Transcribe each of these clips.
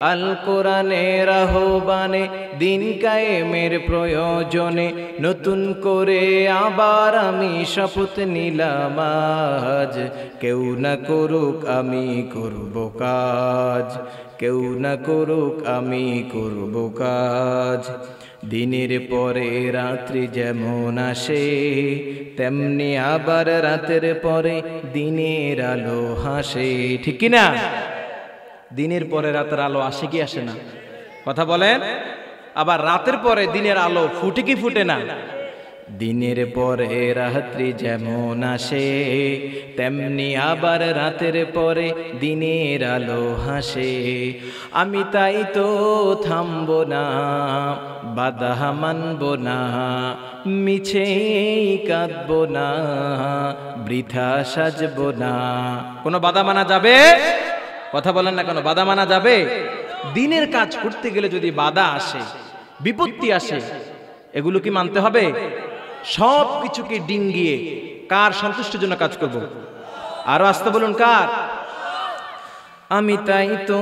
আল কোরআনের আহ্বানে দিন কায়েমের প্রয়োজনে নতুন করে আবার আমি শপথ নিলাম আজ, কেউ না করুক আমি করব কাজ, কেউ না করুক আমি করব কাজ। দিনের পরে রাত্রি যেমন আসে, তেমনি আবার রাতের পরে দিনের আলো হাসে, ঠিক কি না? দিনের পরে রাতের আলো আসে কি আসে না? কথা বলেন। আবার রাতের পরে দিনের আলো ফুটে কি ফুটে না? দিনের পরে রাত্রি যেমন আসে, তেমনি আবার রাতের পরে দিনের আলো হাসে। আমি তাই তো থামব না, বাধা মানব না, মিছে কাঁদব না, বৃথা সাজব না। কোনো বাধা মানা যাবে? কথা বলেন না, কোনো বাধা মানা যাবে? দিনের কাজ করতে গেলে যদি বাধা আসে, বিপত্তি আসে, এগুলো কি মানতে হবে? সব কিছুকে ডিঙ্গিয়ে কার সন্তুষ্টির জন্য কাজ করব? আরো আসতে বলুন, কার? আমি তাই তো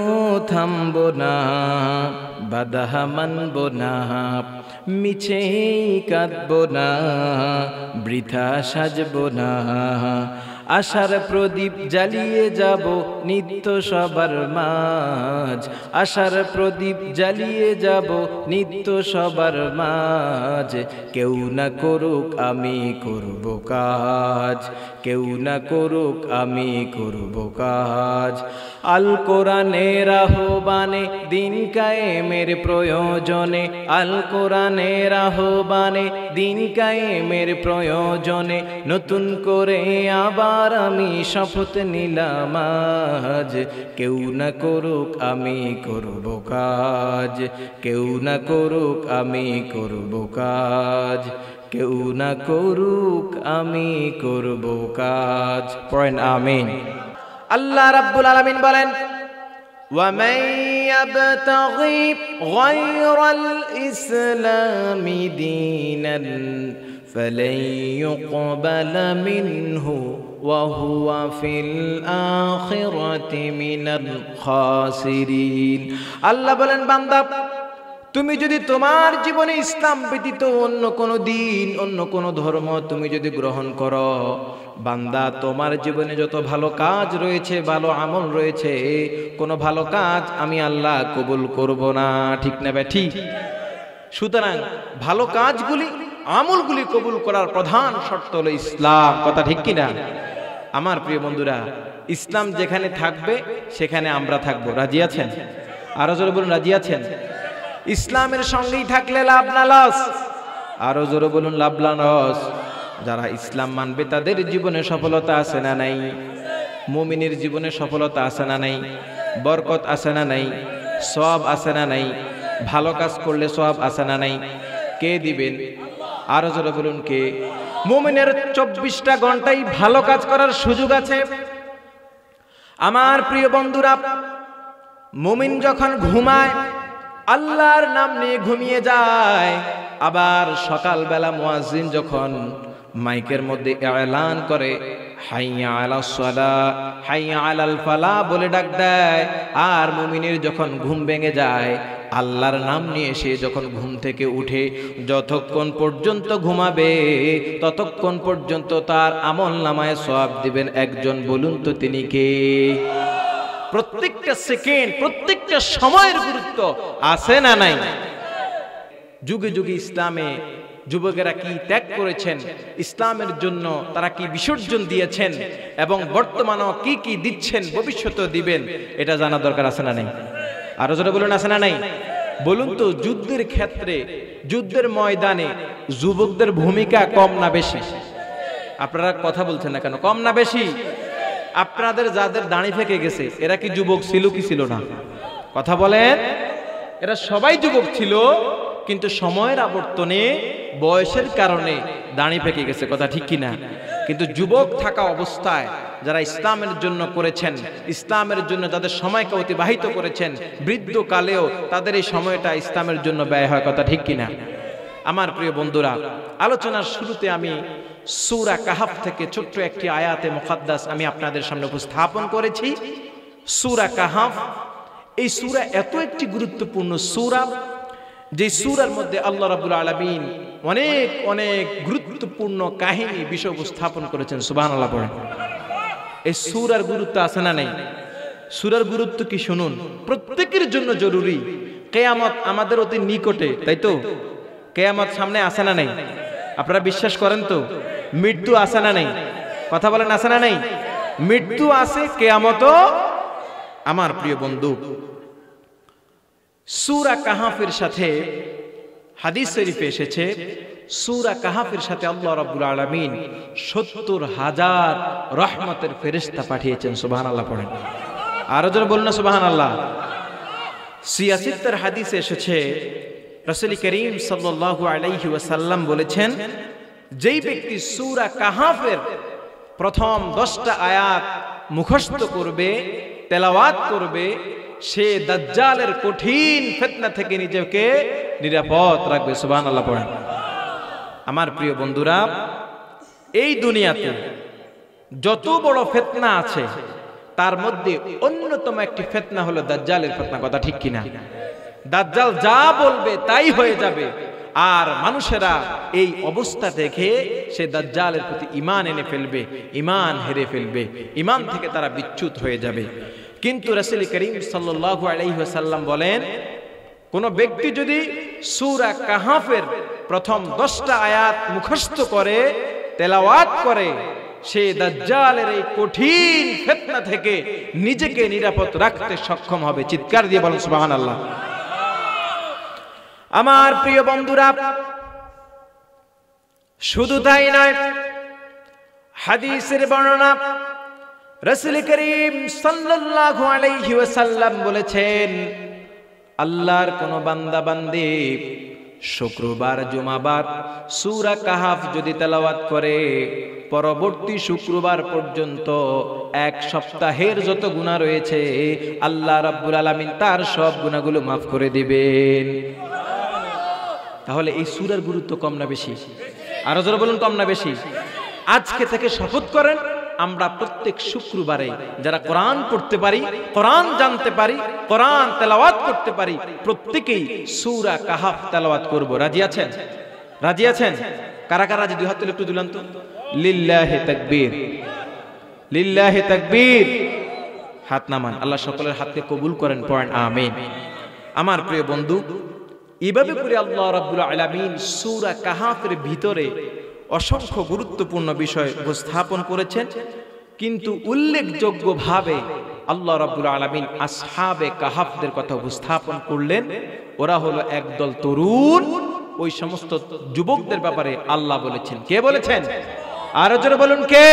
থামব না, বাধা মানব না, মিছে কাঁদব না, বৃথা সাজব না। আশার প্রদীপ জ্বালিয়ে যাব নিত্য সবার মাঝ, আশার প্রদীপ জ্বালিয়ে যাব নিত্য সবার মাঝ। কেউ না করুক আমি করব কাজ, কেউ না করুক আমি করব কাজ। আল কোরআনের আহ্বানে দিন কায়েমের প্রয়োজনে, আল কোরআনের আহ্বানে দিন কায়েমের প্রয়োজনে নতুন করে আবার আমি শপথ নিলাম আজ, কেউ না করুক আমি করব কাজ, কেউ না করুক আমি করব কাজ, কেউ না করুক আমি করব কাজ। পড়েন আমিন। আল্লাহ রাব্বুল আলামিন বলেন, وَمَن يَبْتَغِي غَيْرَ الْإِسْلَامِ دِينًا فَلَن يُقْبَلَ مِنْهُ وَهُوَ فِي الْآخِرَةِ مِنَ الْخَاسِرِينَ। আল্লাহ বলেন, বান্দা তুমি যদি তোমার জীবনে ইসলাম ব্যতীত অন্য কোনো দিন, অন্য কোনো ধর্ম তুমি যদি গ্রহণ করো, বান্দা তোমার জীবনে যত ভালো কাজ রয়েছে, ভালো আমল রয়েছে, কোনো ভালো কাজ আমি আল্লাহ কবুল করব না, ঠিক না ঠিক? সুতরাং ভালো কাজগুলি, আমলগুলি কবুল করার প্রধান শর্ত হলো ইসলাম, কথা ঠিক কিনা? আমার প্রিয় বন্ধুরা, ইসলাম যেখানে থাকবে সেখানে আমরা থাকবো, রাজি আছেন? আরো জোরে বলুন, রাজি আছেন? ইসলামের সঙ্গেই থাকলে লাভ না লস? আরো জোরে বলুন, লাভ না লস? যারা ইসলাম মানবে তাদের জীবনে সফলতা আছে না নাই? মুমিনের জীবনে সফলতা আছে না নাই? বরকত আছে না নাই? সওয়াব আছে না নাই? ভালো কাজ করলে সওয়াব আছে না নাই? কে দিবেন? আরো জোরে বলুন, কে? মুমিনের 24টা ঘন্টাই ভালো কাজ করার সুযোগ আছে। আমার প্রিয় বন্ধুরা, মুমিন যখন ঘুমায় আল্লাহর নাম নিয়ে ঘুমিয়ে যায়, আবার সকালবেলা মুয়াজ্জিন যখন মাইকের মধ্যে এলান করে হাইয়া আলাস সালাহ, হাইয়া আলাল ফালাহ বলে ডাক দেয়, আর মুমিনের যখন ঘুম ভেঙে যায় আল্লাহর নাম নিয়ে সে যখন ঘুম থেকে উঠে, যতক্ষণ পর্যন্ত ঘুমাবে ততক্ষণ পর্যন্ত তার আমল নামায় সওয়াব দিবেন একজন। বলুন তো তিনি কে? প্রত্যেকটা সেকেন্ড, প্রত্যেকটা সময়ের গুরুত্ব আছে না নাই? যুগে যুগে ইসলামে যুবকেরা কি ত্যাগ করেছেন, ইসলামের জন্য তারা কি বিসর্জন দিয়েছেন, এবং বর্তমানেও কি কি দিচ্ছেন, ভবিষ্যতেও দিবেন, এটা জানা দরকার আছে না নাই? আরো জোরে বলুন, আছে না নাই? বলুন তো, যুদ্ধের ক্ষেত্রে, যুদ্ধের ময়দানে যুবকদের ভূমিকা কম না বেশি? আপনারা কথা বলছেন না কেন? কম না বেশি? আপনাদের যাদের দাড়ি ফেকে গেছে এরা কি যুবক ছিল কি ছিল না? কথা বলেন। এরা সবাই যুবক ছিল, কিন্তু সময়ের আবর্তনে, বয়সের কারণে দাড়ি ফেকে গেছে, কথা ঠিক কিনা? কিন্তু যুবক থাকা অবস্থায় যারা ইসলামের জন্য করেছেন, ইসলামের জন্য যাদের সময়কে অতিবাহিত করেছেন, বৃদ্ধ কালেও তাদের এই সময়টা ইসলামের জন্য ব্যয় হয়, কথা ঠিক কিনা? আমার প্রিয় বন্ধুরা, আলোচনার শুরুতে আমি সূরা কাহাফ থেকে ছোট্ট একটি আয়াতে মুকাদ্দাস আমি আপনাদের সামনে উপস্থাপন করেছি। সূরা কাহাফ এই সূরা এত একটি গুরুত্বপূর্ণ সূরা, যে সূরার মধ্যে আল্লাহ রাব্বুল আলামিন অনেক অনেক গুরুত্বপূর্ণ কাহিনী বিষয় উপস্থাপন করেছেন। সুবহানাল্লাহ পড়েন। এই সূরার গুরুত্ব আছে না নাই? সূরার গুরুত্ব কি শুনুন, প্রত্যেকের জন্য জরুরি। কিয়ামত আমাদের অতি নিকটে, তাই তো? কিয়ামত সামনে আছে না নাই? আপনারা বিশ্বাস করেন তো? মৃত্যু আছে না নাই? কথা বলেন, আছে না নাই? মৃত্যু আছে, কিয়ামতও। আমার প্রিয় বন্ধু, সূরা কাহাফের সাথে হাদিস শরীফে এসেছে, সূরা কাহাফের সাথে আল্লাহ রাব্বুল আলামিন ৭০,০০০ রহমতের ফেরেশতা পাঠিয়েছেন। সুবহানাল্লাহ পড়েন। আরো জোরে বলুন না সুবহানাল্লাহ। ৭৬ হাদিসে এসেছে, রাসূল করিম সাল্লাল্লাহু আলাইহি ওয়াসাল্লাম বলেছেন, যেই ব্যক্তি সূরা কাহাফের প্রথম 10টা আয়াত মুখস্থ করবে, তেলাওয়াত করবে, সে দাজ্জালের কঠিন ফিতনা থেকে নিজেকে নিরাপদ রাখবে। সুবহানাল্লাহ পড়েন। আমার প্রিয় বন্ধুরা, এই দুনিয়াতে যত বড় ফিতনা আছে তার মধ্যে অন্যতম একটি ফিতনা হলো দাজ্জালের ফিতনা। কথা ঠিক কিনা? দাজ্জাল যা বলবে তাই হয়ে যাবে, আর মানুষেরা এই অবস্থা দেখে সে দাজ্জালের প্রতি ঈমান এনে ফেলবে, ঈমান হেরে ফেলবে, ঈমান থেকে তারা বিচ্যুত হয়ে যাবে। কিন্তু রাসূল করিম সাল্লাল্লাহু আলাইহি ওয়াসাল্লাম বলেন, কোন ব্যক্তি যদি সূরা কাহাফের প্রথম 10টা আয়াত মুখস্থ করে, তেলাওয়াত করে, সে দাজ্জালের এই কঠিন ফিতনা থেকে নিজেকে নিরাপদ রাখতে সক্ষম হবে। চিৎকার দিয়ে বলেন সুবহানাল্লাহ। আমার প্রিয় বন্ধুরা, শুধু তাই নয়, হাদিসের বর্ণনা রাসূল করিম সাল্লাল্লাহু আলাইহি ওয়াসাল্লাম বলেছেন, আল্লাহর কোন বান্দা বান্দি শুক্রবার জুমাবার সূরা কাহাফ যদি তেলাওয়াত করে, পরবর্তী শুক্রবার পর্যন্ত 1 সপ্তাহের যত গুনাহ রয়েছে আল্লাহ রাব্বুল আলামিন তার সব গুনাহগুলো মাফ করে দিবেন। তাহলে এই সূরার গুরুত্ব কম না বেশি? আরো জোরে বলুন, কম না বেশি? আজকে থেকে শপথ করেন, আমরা প্রত্যেক শুক্রবারে যারা কোরআন পড়তে পারি, কোরআন জানতে পারি, কোরআন তেলাওয়াত করতে পারি, প্রত্যেকেই সূরা কাহাফ তেলাওয়াত করব। রাজি আছেন? রাজি আছেন? কারা কারা রাজি? দুই হাত তুলে একটু তুলেন তো। লিল্লাহি তাকবীর, লিল্লাহি তাকবীর। হাত নামান। আল্লাহ সকলের হাতকে কবুল করেন, পড়েন আমিন। আমার প্রিয় বন্ধু, এইভাবে করে আল্লাহ রাব্বুল আলামিন সূরা কাহাফের ভিতরে অসংখ্য গুরুত্বপূর্ণ বিষয় উপস্থাপন করেছেন, কিন্তু উল্লেখযোগ্যভাবে আল্লাহ রাব্বুল আলামিন আসহাবে কাহাফদের কথা উপস্থাপন করলেন। ওরা হলো একদল তরুণ। ওই সমস্ত যুবকদের ব্যাপারে আল্লাহ বলেছেন। কে বলেছেন? আরো জোরে বলুন, কে?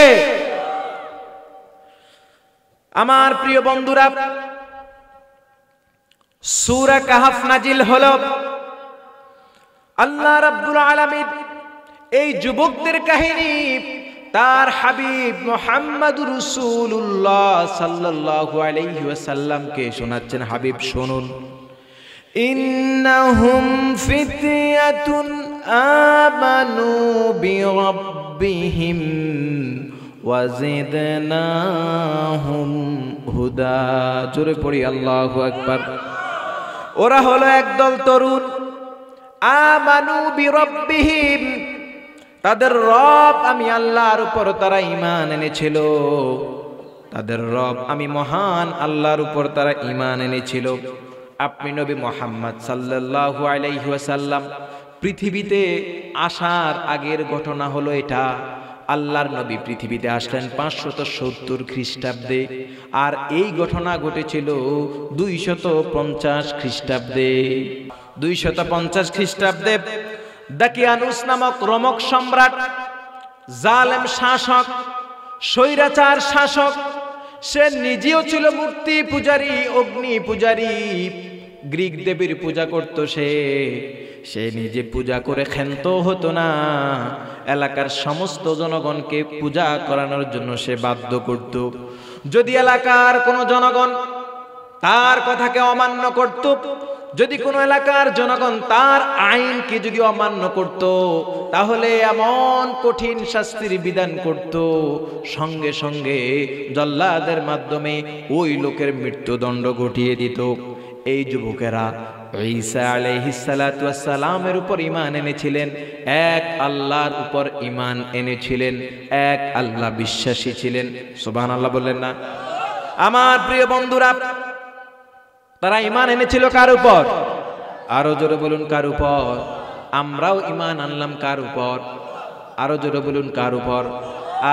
আমার প্রিয় বন্ধুরা, সূরা কাহাফ নাজিল হলো, আল্লাহ রাব্বুল আলামিন এই যুবকদের কাহিনী তার হাবিব মুহাম্মদুর রাসূলুল্লাহ সাল্লাল্লাহু আলাইহি ওয়াসাল্লামকে শোনাচ্ছেন। হাবিব শুনুন, ইন্নাহুম ফিতয়াতুন আমানু বিরাব্বিহিম ওয়াজিদনাহুম হুদা। জোরে পড়ি আল্লাহু আকবার। ওরা হলো একদল তরুণ, আমানু বিরাব্বিহিম, তাদের রব আমি আল্লাহর উপর তারা ঈমান এনেছিল। তাদের রব আমি মহান আল্লাহর উপর তারা ঈমান এনেছিল। আপনি নবী মুহাম্মদ সাল্লাল্লাহু আলাইহি ওয়াসাল্লাম পৃথিবীতে আসার আগের ঘটনা হলো এটা। আল্লাহর নবী পৃথিবীতে আসলেন 570 খ্রিস্টাব্দে, আর এই ঘটনা ঘটেছিল 250 খ্রিস্টাব্দে। 250 খ্রিস্টাব্দে দাকিয়ানুস নামক রোমক সম্রাট, জালেম শাসক, স্বৈরাচার শাসক, সে নিজেও ছিল মূর্তি পূজারী, অগ্নি পূজারী, গ্রিক দেবীর পূজা করত। সে নিজে পূজা করে ক্ষান্ত হতো না, এলাকার সমস্ত জনগণকে পূজা করানোর জন্য সে বাধ্য করত। যদি এলাকার কোনো জনগণ তার কথাকে অমান্য করত, যদি কোনো এলাকার জনগণ তার আইনকে যদি অমান্য করত, তাহলে এমন কঠিন শাস্তির বিধান করত, সঙ্গে সঙ্গে জল্লাদের মাধ্যমে ওই লোকের মৃত্যুদণ্ড ঘটিয়ে দিত। এই যুবকেরা ঈসা আলাইহিস সালাতু ওয়াস সালামের উপর ঈমান এনেছিলেন, এক আল্লাহর উপর ঈমান এনেছিলেন, এক আল্লাহ বিশ্বাসী ছিলেন। সুবহানাল্লাহ বললেন না? আমার প্রিয় বন্ধুরা, তারা ঈমান এনেছিল কার উপর? আরো জোরে বলুন কার উপর? আমরাও ঈমান আনলাম কার উপর? আরো জোরে বলুন কার উপর?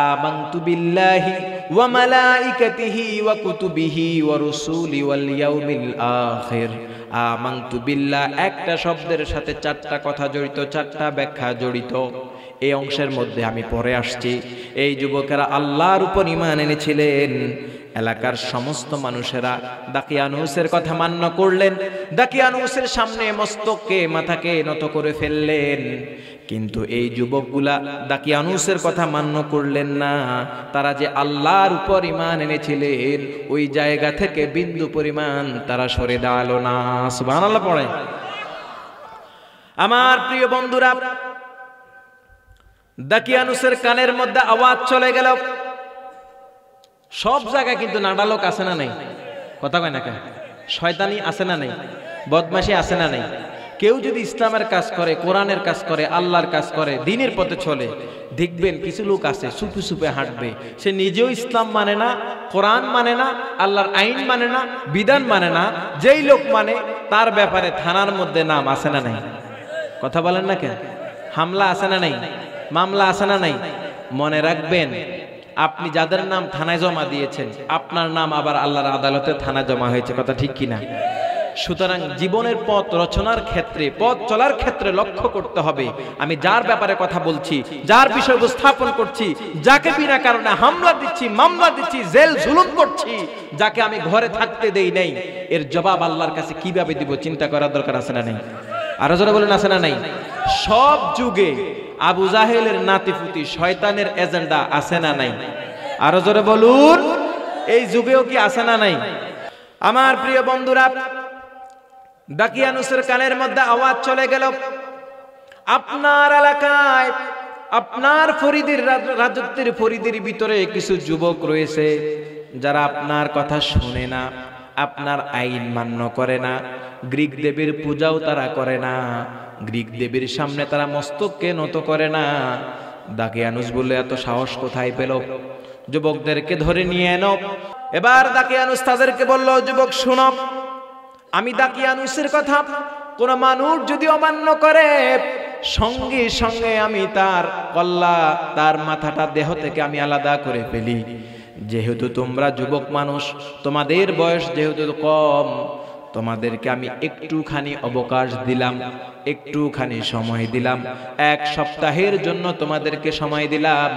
আমানতু বিল্লাহি ওয়া মালাইকাতিহি ওয়া কুতুবিহি ওয়া রুসুলি ওয়াল ইয়াউমিল আখির। আমানতু বিল্লাহ একটা শব্দের সাথে চারটা কথা জড়িত, চারটা ব্যাখ্যা জড়িত। এই অংশের মধ্যে আমি পরে আসছি। এই যুবকেরা আল্লাহর উপর ঈমান এনেছিলেন। এলাকার সমস্ত মানুষেরা দাকিয়ানুসের কথা মান্য করলেন, দাকিয়ানুসের সামনে মস্তককে মাথাকে নত করে ফেললেন। কিন্তু এই যুবকগুলা দাকিয়ানুসের কথা মান্য করলেন না। তারা যে আল্লাহর উপর ঈমান এনেছিলেন, ওই জায়গা থেকে বিন্দু পরিমাণ তারা সরে দাঁড়ালো না। সুবহানাল্লাহ পড়ে। আমার প্রিয় বন্ধুরা, দাকিয়ানুসের কানের মধ্যে আওয়াজ চলে গেল। সব জায়গায় কিন্তু নাডালোক আছে না নাই? কথা কয় না কেন? শয়তানি আছে না নাই? বদমাশি আছে না নাই? কেউ যদি ইসলামের কাজ করে, কোরআনের কাজ করে, আল্লাহর কাজ করে, দ্বীনের পথে চলে, দেখবেন কিছু লোক আছে সুপে সুপে হাঁটবে। সে নিজেও ইসলাম মানে না, কোরআন মানে না, আল্লাহর আইন মানে না, বিধান মানে না। যেই লোক মানে, তার ব্যাপারে থানার মধ্যে নাম আছে না নাই? কথা বলেন না কেন? হামলা আছে না নাই? মামলা আছে না নাই? মনে রাখবেন, আপনি যাদের নাম থানায় জমা দিয়েছেন, আপনার নাম আবার আল্লাহর আদালতে থানায় জমা হয়েছে। কথা ঠিক কিনা? সুতরাং জীবনের পথ রচনার ক্ষেত্রে, পথ চলার ক্ষেত্রে লক্ষ্য করতে হবে, আমি যার ব্যাপারে কথা বলছি, যার বিষয় উপস্থাপন করছি, যাকে বিনা কারণে হামলা দিচ্ছি, মামলা দিচ্ছি, জেল জুলুম করছি, যাকে আমি ঘরে থাকতে দেই নাই, এর জবাব আল্লাহর কাছে কিভাবে দিব চিন্তা করার দরকার আছে না নাই? আরো জোরে বলেন আছে না নাই? সব যুগে আবু জাহেলের নাতিপুতি শয়তানের এজেন্ডা আছে না নাই? আরো জোরে বলুন, এই যুগেও কি আছে না নাই? আমার প্রিয় বন্ধুরা, দাকিয়ানুসের কানের মধ্যে আওয়াজ চলে গেল, আপনার এলাকায়, আপনার ফরিদের রাজত্বের ফরিদের ভিতরে কিছু যুবক রয়েছে যারা আপনার কথা শুনে না, আপনার আইন মান্য করে না, গ্রিক দেবীর পূজাও তারা করে না, গ্রিক দেবীর সামনে তারা মস্তককে নত করে না। দাকিয়ানুস বললে এত সাহস কোথায় পেল? যুবকদেরকে ধরে নিয়ে এনো। এবার দাকিয়ানুস তাদেরকে বলল, যুবক শুনো, আমি দাকিয়ানুসের কথা কোন মানুষ যদি অমান্য করে, সঙ্গে সঙ্গে আমি তার কল্লা, তার মাথাটা দেহ থেকে আমি আলাদা করে ফেলি। যেহেতু তোমরা যুবক মানুষ, তোমাদের বয়স যেহেতু কম, তোমাদেরকে আমি একটুখানি অবকাশ দিলাম, একটুখানি সময় দিলাম, এক সপ্তাহের জন্য তোমাদেরকে সময় দিলাম।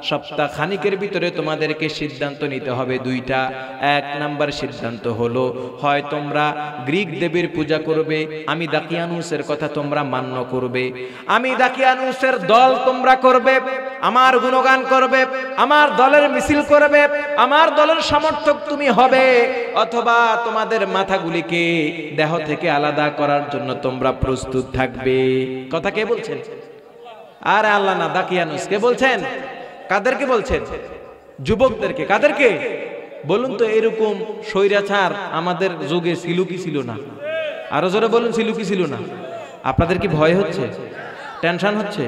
সপ্তাহ খানিকের ভিতরে তোমাদেরকে সিদ্ধান্ত নিতে হবে দুইটা। এক নাম্বার সিদ্ধান্ত হলো, হয় তোমরা গ্রিক দেবীর পূজা করবে, আমি দাকিয়ানুসের কথা তোমরা মান্য করবে, আমি দাকিয়ানুসের দল তোমরা করবে, আমার গুণগান করবে, আমার দলের মিছিল করবে, আমার দলের সমর্থক তুমি হবে, অথবা তোমাদের মাথাগুলিকে দেহ থেকে আলাদা করার জন্য তোমরা প্রস্তুত থাকবে। কথা কে বলছেন? আরে আল্লাহ না, দাকিয়ানুস কে বলছেন? কাদেরকে বলছেন? যুবকদেরকে। কাদেরকে বলুন তো? এরকম স্বৈরাচার আমাদের যুগে ছিল কি ছিল না? আরো জোরে বলুন, ছিল কি ছিল না? আপনাদের কি ভয় হচ্ছে? টেনশন হচ্ছে?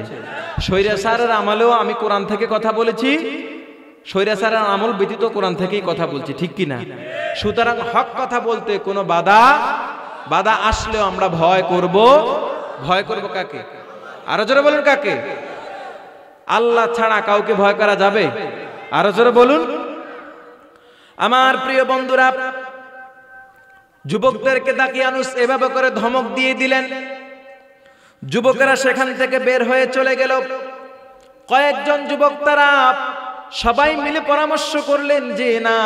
স্বৈরাচারের আমলেও আমি কোরআন থেকে কথা বলেছি, স্বৈরাচারের আমল ব্যতীত কোরআন থেকেই কথা বলছি, ঠিক কি না? সুতরাং হক কথা বলতে কোনো বাধা আসলেও আমরা ভয় করব। ভয় করব কাকে? আরো জোরে বলুন কাকে? আল্লাহ ছাড়া কাউকে ভয় করা যাবে? আরো জোরে বলুন। আমার প্রিয় বন্ধুরা, যুবকদেরকে দাকিয়ানুস এভাবে করে ধমক দিয়ে দিলেন। যুবকেরা সেখান থেকে বের হয়ে চলে গেল। কয়েকজন যুবক তারা সবাই মিলে পরামর্শ করলেন যে না,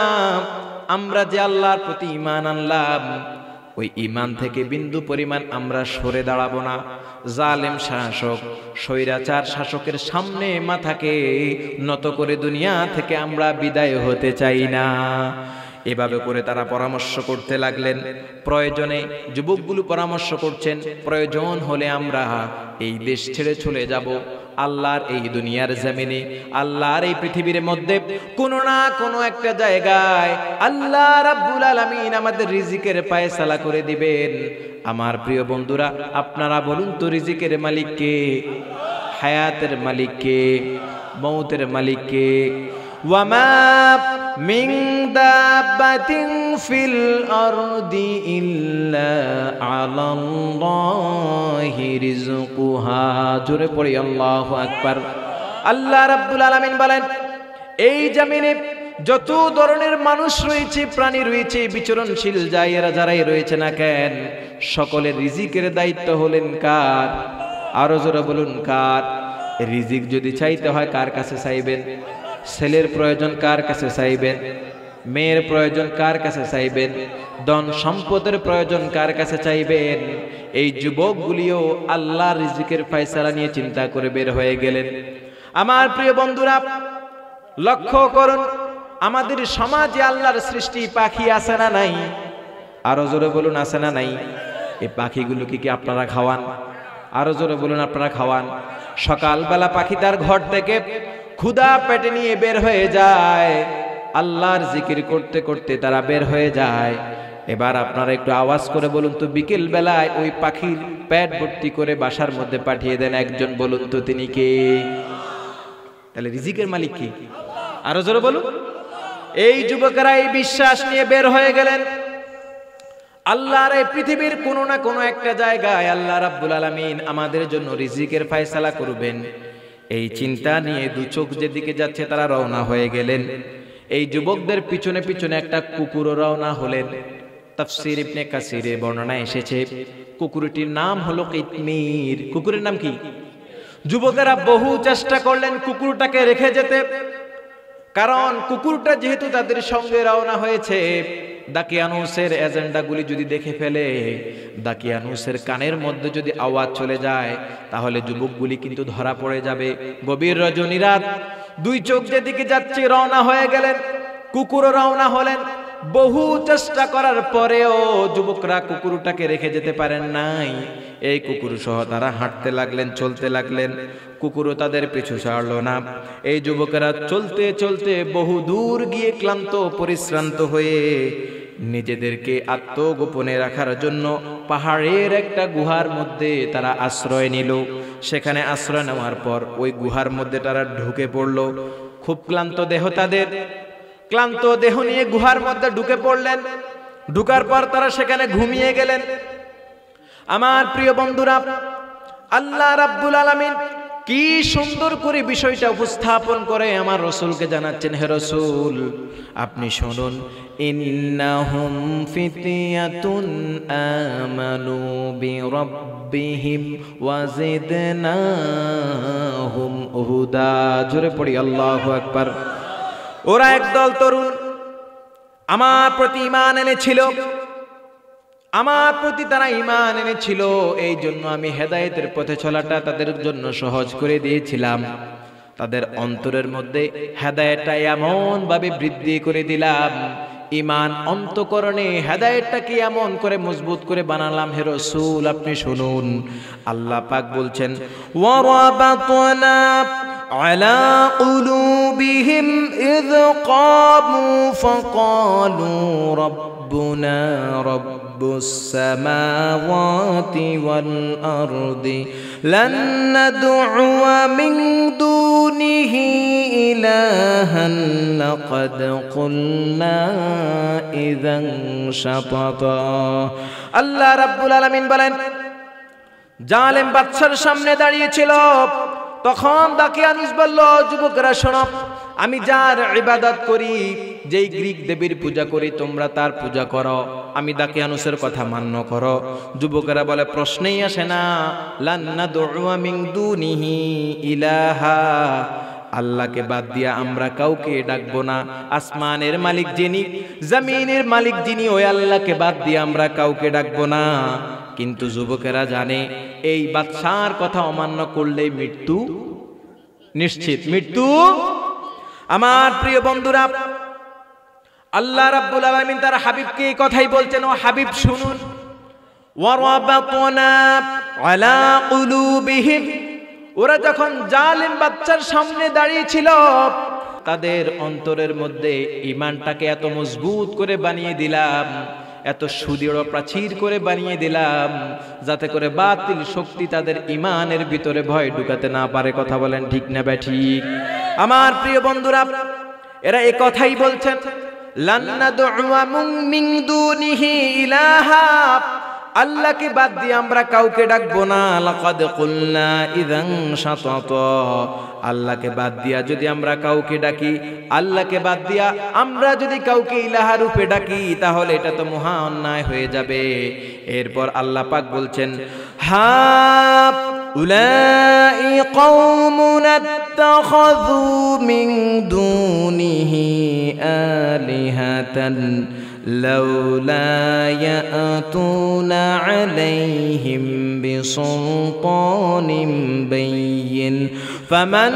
আমরা যে আল্লাহর প্রতি ঈমান আনলাম, ওই ঈমান থেকে বিন্দু পরিমাণ আমরা সরে দাঁড়াবো না। জালেম শাসক, স্বৈরাচার শাসকের সামনে মাথাকে নত করে দুনিয়া থেকে আমরা বিদায় হতে চাই না। এভাবে করে তারা পরামর্শ করতে লাগলেন। প্রয়োজনে যুবকগুলো পরামর্শ করছেন, প্রয়োজন হলে আমরা এই দেশ ছেড়ে চলে যাব, আল্লাহর এই দুনিয়ার জমিনে, আল্লাহর এই পৃথিবীর মধ্যে কোনো না কোনো একটা জায়গায় আল্লাহ রাব্বুল আলামিন আমাদের রিজিকের ফায়সালা করে দিবেন। আমার প্রিয় বন্ধুরা, আপনারা বলুন তো রিজিকের মালিক কে? হায়াতের মালিক কে? মৌতের মালিক কে? ওয়ামা মিন দাব্বাতিন ফিল আরদি ইল্লা আলাল্লাহি রিজকুহা। জোরে পড়ি আল্লাহু আকবার। আল্লাহ রাব্বুল আলামিন বলেন, এই জমিনে যত ধরনের মানুষ রয়েছে, প্রাণী রয়েছে, বিচরণশীল যারাই রয়েছে না কেন, সকলের রিজিকের দায়িত্ব হলেন কার? আরো জোরে বলুন কার? রিজিক যদি চাইতে হয় কার কাছে চাইবেন? ছেলের প্রয়োজন কার কাছে চাইবেন? মেয়ের প্রয়োজন কার কাছে চাইবেন? ধন সম্পদের প্রয়োজন কার কাছে চাইবেন? এই যুবকগুলিও আল্লাহর রিজিকের ফয়সালা নিয়ে চিন্তা করে বের হয়ে গেলেন। আমার প্রিয় বন্ধুরা, লক্ষ্য করুন, আমাদের সমাজে আল্লাহর সৃষ্টি পাখি আছে না নাই? আরো জোরে বলুন আছে না নাই? এই পাখিগুলোকে কি আপনারা খাওয়ান? আরো জোরে বলুন আপনারা খাওয়ান? সকালবেলা পাখি তার ঘর থেকে ক্ষুধা পেটে নিয়ে বের হয়ে যায়, আল্লাহর জিকির করতে করতে তারা বের হয়ে যায়। এবার আপনারা একটু আওয়াজ করে বলুন তো, বিকেল বেলায় ওই পাখির পেট ভর্তি করে বাসার মধ্যে পাঠিয়ে দেন একজন, বলুন তো তিনি কে? তাহলে রিজিকের মালিক কি? আরো জোরে বলুন। এই যুবকেরা এই বিশ্বাস নিয়ে বের হয়ে গেলেন, আল্লাহর এই পৃথিবীর কোনো না কোনো একটা জায়গায় আল্লাহ রাব্বুল আলামিন আমাদের জন্য রিজিকের ফয়সালা করবেন। এই চিন্তা নিয়ে দু চোখ যেদিকে যাচ্ছে তারা রওনা হয়ে গেলেন। এই যুবকদের পিছনে পিছনে একটা কুকুরও রওনা হলেন। তাফসীর ইবনে কাসিরে বর্ণনা এসেছে, কুকুরটির নাম হলো কিতমির। কুকুরের নাম কি? যুবকেরা বহু চেষ্টা করলেন কুকুরটাকে রেখে যেতে, কারণ কুকুরটা যেহেতু তাদের সঙ্গে রওনা হয়েছে, দাকিয়ানুসের এজেন্ডাগুলি যদি দেখে ফেলে, দাকিয়ানুসের কানের মধ্যে যদি আওয়াজ চলে যায়, তাহলে যুবকগুলি কিন্তু ধরা পড়ে যাবে। গভীর রজনী রাত, দুই চোখ যেদিকে যাচ্ছে রওনা হয়ে গেলেন, কুকুরও রওনা হলেন। বহু চেষ্টা করার পরেও যুবকরা কুকুরটাকে রেখে যেতে পারেন নাই। এই কুকুর সহ তারা হাঁটতে লাগলেন, চলতে লাগলেন, কুকুরও তাদের পিছু ছাড়ল না। এই যুবকেরা চলতে চলতে বহু দূর গিয়ে ক্লান্ত পরিশ্রান্ত হয়ে নিজেদেরকে আত্মগোপনে রাখার জন্য পাহাড়ের একটা গুহার মধ্যে তারা আশ্রয় নিল। সেখানে আশ্রয় নেওয়ার পর ওই গুহার মধ্যে তারা ঢুকে পড়ল। খুব ক্লান্ত দেহ তাদের, ক্লান্ত দেহ নিয়ে গুহার মধ্যে ঢুকে পড়লেন। ঢুকার পর তারা সেখানে ঘুমিয়ে গেলেন। আমার প্রিয় বন্ধুরা, আল্লাহ রাব্বুল আলামিন কি সুন্দর করে বিষয়টা উপস্থাপন করে আমার রাসূলকে জানাচ্ছেন, হে রাসূল আপনি শুনুন, ইন্নাহুম ফিতয়াতুন আমানু বিরাব্বিহিম ওয়া জিদনাহুম হুদা। জোরে পড়ি আল্লাহু আকবার। ওরা একদল তরুণ আমার প্রতি ঈমান এনেছিল, আমার প্রতি তারা ঈমান এনেছিল, এই জন্য আমি হেদায়েতের পথে চলাটা তাদের জন্য সহজ করে দিয়েছিলাম। তাদের অন্তরের মধ্যে হেদায়েতটা এমন ভাবে বৃদ্ধি করে দিলাম, ঈমান অন্তঃকরণে হেদায়েতটাকে এমন করে মজবুত করে বানালাম। হে রাসূল আপনি শুনুন, আল্লাহ পাক বলছেন, ওয়ারাবাতনা আলা কুলুবিহিম ইয কামু ফাকালু রাব্বুনা রাব্বুস সামাওয়াতি ওয়াল আরদি লান নাদউয়া মিন দুনিহি ইলাহান লাকাদ কুলনা ইযান শাতাতা। আল্লাহ রাব্বুল আলামিন বলেন, জালেম বাদশার সামনে দাঁড়িয়েছিল, তখন দাকিয়ানুস বলল, যুবকরা শোনো, আমি যার ইবাদত করি, যেই গ্রিক দেবীর পূজা করি, তোমরা তার পূজা করো, আমি দাকিয়ানুসের কথা মান্য করো। যুবকেরা বলে, প্রশ্নেই আসে না, লান নাদউয়া মিন দুনিহি ইলাহা, আল্লাহকে বাদ দিয়া আমরা কাউকে ডাকবো না। আসমানের মালিক যিনি, জমিনের মালিক যিনি, ওই আল্লাহকে বাদ দিয়ে আমরা কাউকে ডাকবো না। কিন্তু যুবকেরা জানে এই বাদশার কথা অমান্য করলে মৃত্যু নিশ্চিত, মৃত্যু। আমার প্রিয় বন্ধুরা, আল্লাহ রাব্বুল আলামিন তার হাবিবকে এই কথাই বলছেন, ও হাবিব শুনুন, ওয়ারাবাতনা আলা কুলুবিহিম, ওরা যখন জালিম বাচ্চার সামনে দাঁড়িয়ে ছিল তাদের অন্তরের মধ্যে ঈমানটাকে এত মজবুত করে বানিয়ে দিলাম, এত সুদৃঢ় প্রাচীর করে বানিয়ে দিলাম, যাতে করে বাতিল শক্তি তাদের ঈমানের ভিতরে ভয় ঢুকাতে না পারে। কথা বলেন ঠিক না ঠিক? আমার প্রিয় বন্ধুরা, এরা এই কথাই বলছেন, লান নাদউয়া মিন দুনিহি ইলাহা, আল্লাহকে বাদ দিয়ে আমরা কাউকে ডাকবো না। লাকাদ কুলনা ইযান শাতাতা, আল্লাহকে বাদ দিয়া যদি আমরা কাউকে ডাকি, আল্লাহকে বাদ দিয়া আমরা যদি কাউকে ইলাহা রূপে ডাকি, তাহলে এটা তো মহা অন্যায় হয়ে যাবে। এরপর আল্লাহ পাক বলছেন, হা উলাই কওমুন আত্তাখাযু মিন দুনিহি আলিহাতান লাউলা ইয়াতুনা আলাইহিম বিসুলতানিন বাইয়িন ফামান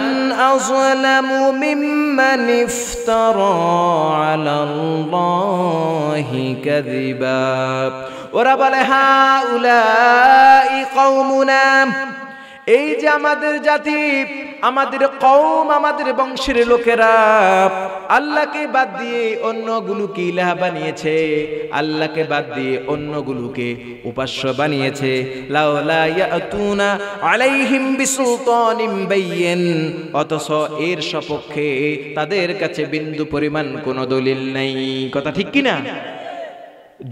আযলামু মিম্মান ইফতারা আলাল্লাহি কাযিবা। ওরা বলে, হা উলাই কওমুনা, এই যে আমাদের জাতি, আমাদের কওম, আমাদের বংশের লোকেরা আল্লাহকে বাদ দিয়ে অন্যগুলোকে ইলাহা বানিয়েছে, আল্লাহকে বাদ দিয়ে অন্যগুলোকে উপাস্য বানিয়েছে। লাউলা ইয়াতুনা আলাইহিম বিসুলতানিন বাইয়িন, অথচ এর সপক্ষে তাদের কাছে বিন্দু পরিমাণ কোনো দলিল নেই। কথা ঠিক কিনা?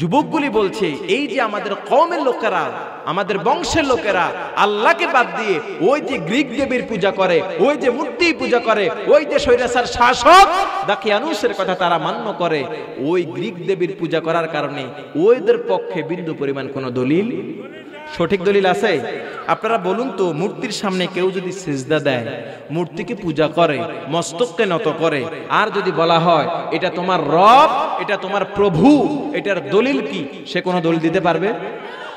যুবকগুলি বলছে, এই যে আমাদের কওমের লোকেরা, আমাদের বংশের লোকেরা আল্লাহকে বাদ দিয়ে ওই যে গ্রিক দেবীর পূজা করে, ওই যে মূর্তি পূজা করে, ওই যে স্বৈরাচার শাসক দাকিয়ানুসের কথা তারা মান্য করে, ওই গ্রিক দেবীর পূজা করার কারণে ওইদের পক্ষে বিন্দু পরিমাণ কোনো দলিল, সঠিক দলিল আছে? আপনারা বলুন তো, মূর্তির সামনে কেউ যদি সিজদা দেয়, মূর্তিকে পূজা করে, মস্তককে নত করে, আর যদি বলা হয় এটা তোমার রব, এটা তোমার প্রভু, এটার দলিল কি? সে কোনো দলিল দিতে পারবে?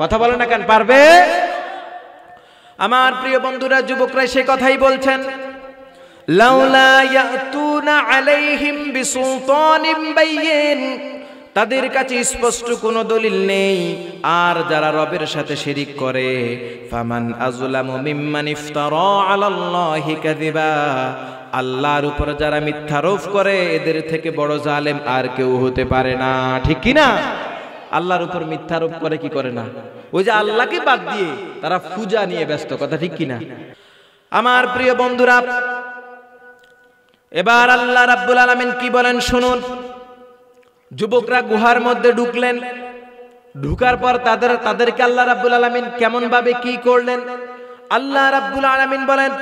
কথা বলে না কেন? পারবে? আমার প্রিয় বন্ধুরা, যুবকরা সে কথাই বলছেন, লাউলা ইয়াতুনা আলাইহিম বিসুলতানিন বাইয়িন, তাদের কাছে স্পষ্ট কোনো দলিল নেই। আর যারা রবের সাথে শিরিক করে, ফামান আযলামু মিম্মান ইফতারা আলাল্লাহি কাযিবা, আল্লাহর উপর যারা মিথ্যারোপ করে, এদের থেকে বড় জালেম আর কেউ হতে পারে না। ঠিক কি না? আল্লাহর উপর মিথ্যারোপ করে কি করে না? ওই যে আল্লাহকে বাদ দিয়ে তারা পূজা নিয়ে ব্যস্ত। কথা ঠিক কি না? আমার প্রিয় বন্ধুরা, এবার আল্লাহ রাব্বুল আলামিন কি বলেন শুনুন। যুবকরা গুহার মধ্যে ঢুকলেন, ঢুকার পর তাদেরকে আল্লাহ রাব্বুল আলামিন কেমন ভাবে কি করলেন? আল্লাহ রাব্বুল আলামিন বলেন,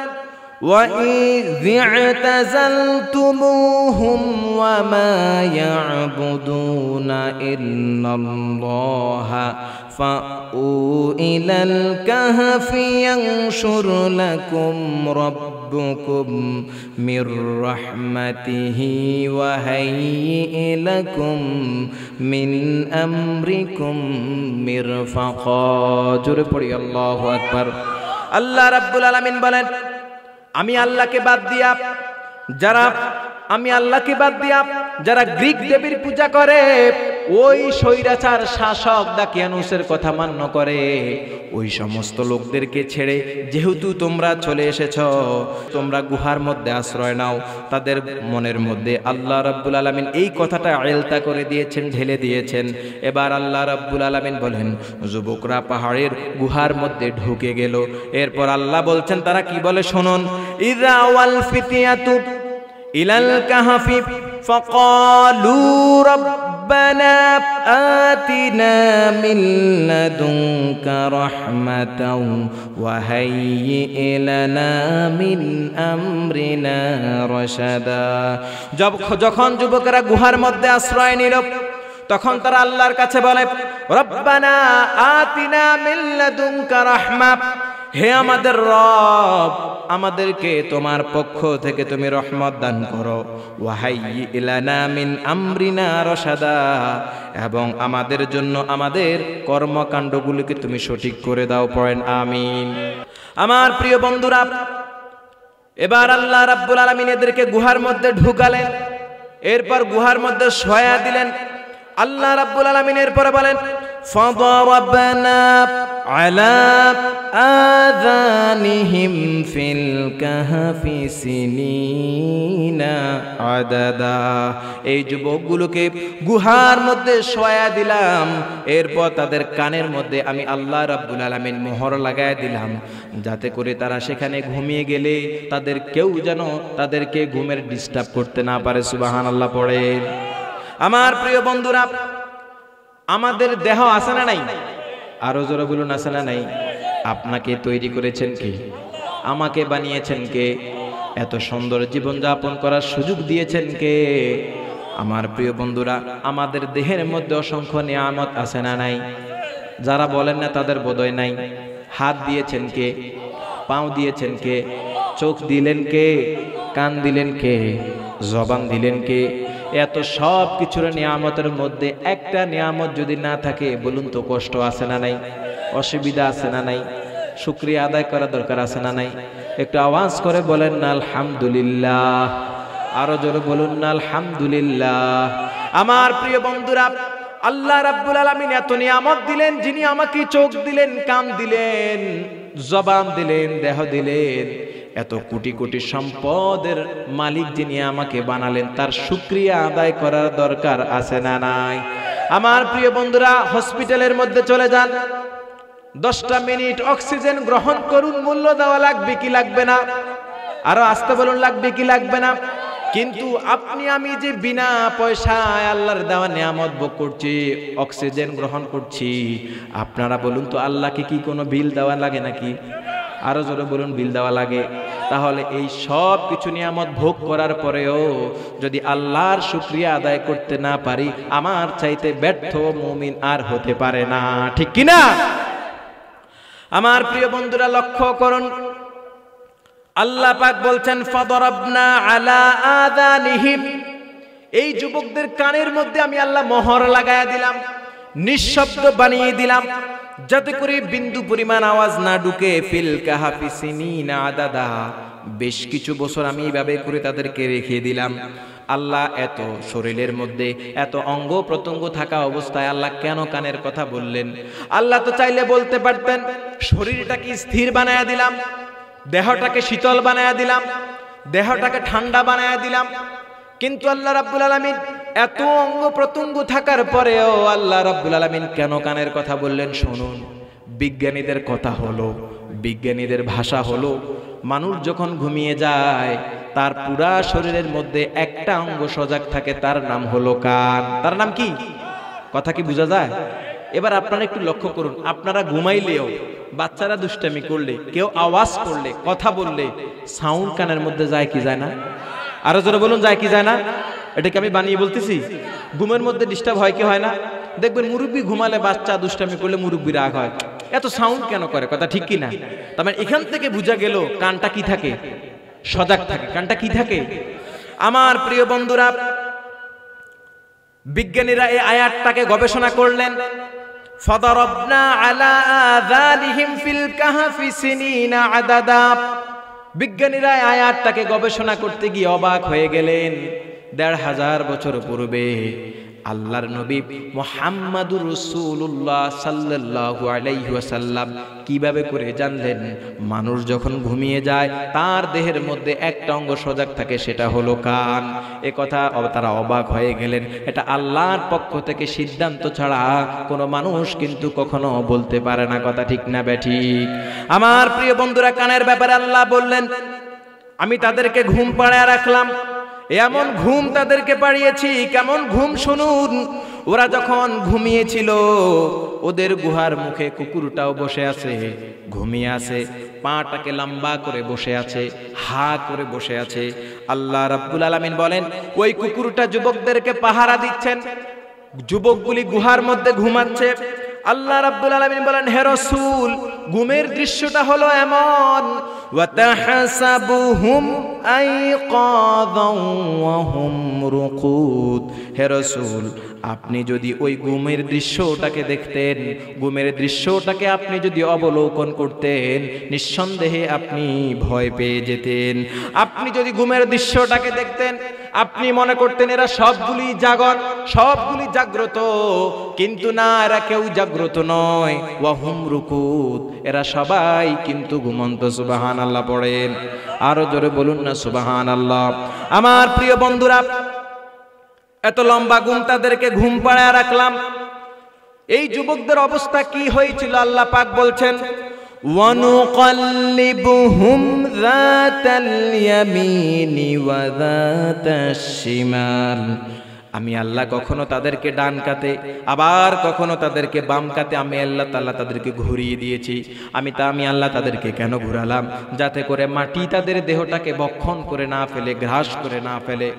وَإِذِ اعْتَزَلْتُمُوهُمْ وَمَا يَعْبُدُونَ إِلَّا اللَّهَ فَأْوُوا إِلَى الْكَهْفِ يَنشُرْ لَكُمْ رَبُّكُمْ مِنْ رَحْمَتِهِ وَهَيِّئْ لَكُمْ مِنْ أَمْرِكُمْ مِرْفَقًا। জোরে পড়ি আল্লাহু আকবার। আল্লাহ রাব্বুল আলামিন বলেন, আমি আল্লাহকে বাদ দিয়া যারা গ্রিক দেবীর পূজা করে, ওই স্বৈরাচার শাসক দাকিয়ানুসের কথা মান্য করে, ওই সমস্ত লোকদেরকে ছেড়ে যেহেতু তোমরা চলে এসেছ, তোমরা গুহার মধ্যে আশ্রয় নাও, তাদের মনের মধ্যে আল্লাহ রাব্বুল আলামিন এই কথাটা আলতা করে দিয়েছেন, ঢেলে দিয়েছেন। এবার আল্লাহ রাব্বুল আলামিন বলেন, যুবকরা পাহাড়ের গুহার মধ্যে ঢুকে গেল। এরপর আল্লাহ বলছেন তারা কি বলে শুনুন। ইযা ওয়াল ফিতিয়াতু ইলাল কাহফি ফাকালু রাব্বানা আতিনা মিন লাদুনকা রাহমাতাও ওয়া হাইয়্যি লানা মিন আমরিনা রাশাদা। যখন যুবকেরা গুহার মধ্যে আশ্রয় নিল, তখন তারা আল্লাহর কাছে বলে, রব্বানা আতিনা মিন লাদুনকা রাহমা, হে আমাদের রব, আমাদেরকে তোমার পক্ষ থেকে তুমি রহমত দান করো। ওয়াহাইয়্যি লানা মিন আমরিনা রাশাদা, এবং আমাদের জন্য আমাদের কর্মকাণ্ডগুলোকে তুমি সঠিক করে দাও। পড়েন আমিন। আমার প্রিয় বন্ধুরা, এবার আল্লাহ রাব্বুল আলামিন এদেরকে গুহার মধ্যে ঢুকালেন। এরপর গুহার মধ্যে শোয়া দিলেন। আল্লাহ রাব্বুল আলামিন এরপর বলেন ফাদারাবনা আলা আযানিহিম ফিল কাহফি সিনিনা আদাদা। এই যুবকগুলোকে গুহার মধ্যে শোয়া দিলাম, এরপর তাদের কানের মধ্যে আমি আল্লাহ রাব্বুল আলামিন মোহর লাগায় দিলাম, যাতে করে তারা সেখানে ঘুমিয়ে গেলে তাদের কেউ যেন তাদেরকে ঘুমের ডিস্টার্ব করতে না পারে। সুবহানাল্লাহ পড়েন। আমার প্রিয় বন্ধুরা, আমাদের দেহ আছে না নাই? আরো জোরে বলুন, আছে না নাই? আপনাকে তৈরি করেছেন কে? আমাকে বানিয়েছেন কে? এত সুন্দর জীবন যাপন করার সুযোগ দিয়েছেন কে? আমার প্রিয় বন্ধুরা, আমাদের দেহের মধ্যে অসংখ্য নিয়ামত আছে না নাই? যারা বলেন না তাদের বোধই নাই। হাত দিয়েছেন কে? পাও দিয়েছেন কে? চোখ দিলেন কে? কান দিলেন কে? জবান দিলেন কে? এত সব কিছুর নিয়ামতের মধ্যে একটা নিয়ামত যদি না থাকে, বলুন তো কষ্ট আছে না নাই? অসুবিধা আছে না নাই? শুকরিয়া আদায় করা দরকার আছে না নাই? একটু আওয়াজ করে বলেন না আলহামদুলিল্লাহ। আরো জোরে বলুন না আলহামদুলিল্লাহ। আমার প্রিয় বন্ধুরা, আল্লাহ রাব্বুল আলামিন এত নিয়ামত দিলেন, যিনি আমাকে চোখ দিলেন, কান দিলেন, জবান দিলেন, দেহ দিলেন, এত কোটি কোটি সম্পদের মালিক যিনি আমাকে বানালেন, তার শুকরিয়া আদায় করার দরকার আছে না নাই? আমার প্রিয় বন্ধুরা, হসপিটালের মধ্যে চলে যান, 10টা মিনিট অক্সিজেন গ্রহণ করুন, মূল্য দেওয়া লাগবে কি লাগবে না? আরো আসতে বলুন, লাগবে কি লাগবে না? কিন্তু আপনি আমি যে বিনা পয়সায় আল্লাহর দেওয়া নিয়ামত ভোগ করছি, অক্সিজেন গ্রহণ করছি, আপনারা বলুন তো আল্লাহকে কি কোনো বিল দেওয়া লাগে নাকি? আরো জোরে বলুন, বিল দেওয়া লাগে? তাহলে এই সব কিছু নিয়ামত ভোগ করার পরেও যদি আল্লাহর শুকরিয়া আদায় করতে না পারি, আমার চাইতে ব্যর্থ মুমিন আর হতে পারে না, ঠিক কিনা? আমার প্রিয় বন্ধুরা, লক্ষ্য করুন, আল্লাহ পাক বলছেন ফাদারাবনা আলা আযানিহিম, এই যুবকদের কানের মধ্যে আমি আল্লাহ মোহর লাগায়া দিলাম, নিঃশব্দ বানিয়ে দিলাম, যাতে করে বিন্দু পরিমাণ আওয়াজ না ঢুকে। ফিল কাহাফি সিনিনা আদাদা, বেশ কিছু বছর আমি এইভাবে করে তাদেরকে রেখে দিলাম। আল্লাহ এত শরীরের মধ্যে এত অঙ্গ প্রত্যঙ্গ থাকা অবস্থায় আল্লাহ কেন কানের কথা বললেন? আল্লাহ তো চাইলে বলতে পারতেন শরীরটাকে স্থির বানায়া দিলাম, দেহটাকে শীতল বানায়া দিলাম, দেহটাকে ঠান্ডা বানায়া দিলাম, কিন্তু আল্লাহ রাব্বুল আলামিন এত অঙ্গ প্রত্যঙ্গ থাকার পরেও আল্লাহ রাব্বুল আলামিন কেন কানের কথা বললেন? শুনুন, বিজ্ঞানীদের কথা হলো, বিজ্ঞানীদের ভাষা হলো, মানুষ যখন ঘুমিয়ে যায় তার পুরা শরীরের মধ্যে একটা অঙ্গ সজাগ থাকে, তার নাম হলো কান। তার নাম কি? কথা কি বোঝা যায়? এবার আপনারা একটু লক্ষ্য করুন, আপনারা ঘুমাইলেও, বাচ্চারা দুষ্টামি করলে, কেউ আওয়াজ করলে, কথা বললে, সাউন্ড কানের মধ্যে যায় কি যায় না? আরো জোরে বলুন, যায় কি যায় না? এটাকে আমি বানিয়ে বলতেছি? ঘুমের মধ্যে ডিস্টার্ব হয় কি হয় না? দেখবেন মুরব্বী ঘুমালে বাচ্চা দুষ্টামি করলে মুরব্বী রাগ হয়, এত সাউন্ড কেন করে? কথা ঠিক কি না? তার মানে এখান থেকে বোঝা গেল কানটা কি থাকে? সজাগ থাকে। কানটা কি থাকে? আমার প্রিয় বন্ধুরা, বিজ্ঞানীরা এই আয়াতটাকে গবেষণা করলেন। ফাদারাবনা আলা আযানিহিম ফিল কাহফি সিনিনা আদাদা। বিজ্ঞানীরা আয়াতটাকে গবেষণা করতে গিয়ে অবাক হয়ে গেলেন। ১৫০০ বছর পূর্বে আল্লাহর নবী মুহাম্মাদুর রাসূলুল্লাহ সাল্লাল্লাহু আলাইহি ওয়াসাল্লাম কিভাবে করে জানলেন মানুষ যখন ঘুমিয়ে যায় তার দেহের মধ্যে একটা অঙ্গ সজাগ থাকে, সেটা হলো কান। এ কথা তারা অবাক হয়ে গেলেন। এটা আল্লাহর পক্ষ থেকে সিদ্ধান্ত ছাড়া কোনো মানুষ কিন্তু কখনো বলতে পারে না। কথা ঠিক না বেঠিক? আমার প্রিয় বন্ধুরা, কানের ব্যাপারে আল্লাহ বললেন আমি তাদেরকে ঘুম পাড়ায় রাখলাম, এমন ঘুম তাদেরকে পাড়িয়েছি। কেমন ঘুম শুনুন। ওরা যখন ঘুমিয়েছিল ওদের গুহার মুখে কুকুরটাও বসে আছে, ঘুমিয়ে আছে, পাটাকে লম্বা করে বসে আছে, হা করে বসে আছে। আল্লাহ রাব্বুল আলামিন বলেন ওই কুকুরটা যুবকদেরকে পাহারা দিচ্ছেন, যুবকগুলি গুহার মধ্যে ঘুমাচ্ছে। আল্লাহ রাব্বুল আলামিন বলেন হে রাসূল, ঘুমের দৃশ্যটা হলো এমন, ওয়া তাহসাবুহুম আইকাযান ওয়া হুম রুকুদ, হে রাসূল আপনি যদি ওই ঘুমের দৃশ্যটাকে দেখতেন, ঘুমের দৃশ্যটাকে আপনি যদি অবলোকন করতেন, নিঃসন্দেহে আপনি ভয় পেয়ে যেতেন। আপনি যদি ঘুমের দৃশ্যটাকে দেখতেন, আপনি মনে করতেন এরা সবগুলি সবগুলি জাগ্রত, কিন্তু না, এরা কেউ জাগ্রত নয়। ওয়াহুম রুকুদ, এরা সবাই কিন্তু ঘুমন্ত। সুবহানাল্লাহ পড়েন, আরো জোরে বলুন না সুবহানাল্লাহ। আমার প্রিয় বন্ধুরা, এত লম্বা ঘুম, তাদেরকে ঘুম পাড়ায় রাখলাম। এই যুবকদের অবস্থা কি হয়েছিল আল্লাহ পাক বলছেন, ওয়ানুকাল্লিবুহুম যাতাল ইয়ামিনি ওয়া যাতাশ শিমাল। আমি আল্লাহ কখনো তাদেরকে ডান কাতে, আবার কখনো তাদেরকে বাম কাতে আমি আল্লাহ তাআলা তাদেরকে ঘুরিয়ে দিয়েছি। আমি আল্লাহ তাদেরকে কেন ঘুরালাম? যাতে করে মাটি তাদের দেহটাকে ভক্ষণ করে না ফেলে, গ্রাস করে না ফেলে,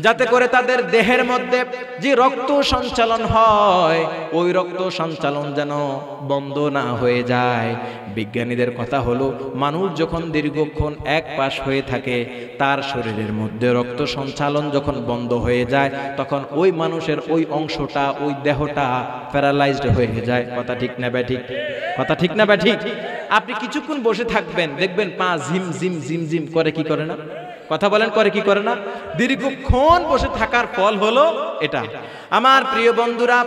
যাতে করে তাদের দেহের মধ্যে যে রক্ত সঞ্চালন হয়, ওই রক্ত সঞ্চালন যেন বন্ধ না হয়ে যায়। বিজ্ঞানীদের কথা হলো, মানুষ যখন দীর্ঘক্ষণ এক পাশ হয়ে থাকে, তার শরীরের মধ্যে রক্ত সঞ্চালন যখন বন্ধ হয়ে যায়, তখন ওই মানুষের ওই অংশটা, ওই দেহটা প্যারালাইজড হয়ে যায়। কথা ঠিক না ব্যাঠিক? কথা ঠিক না ব্যাঠিক? আপনি কিছুক্ষণ বসে থাকবেন, দেখবেন পা ঝিম ঝিম ঝিম ঝিম করে, কি করে না? কথা বলেন, করে কি করে না? দীর্ঘক্ষণ বসে থাকার ফল হলো এটা। আমার প্রিয় বন্ধুরা,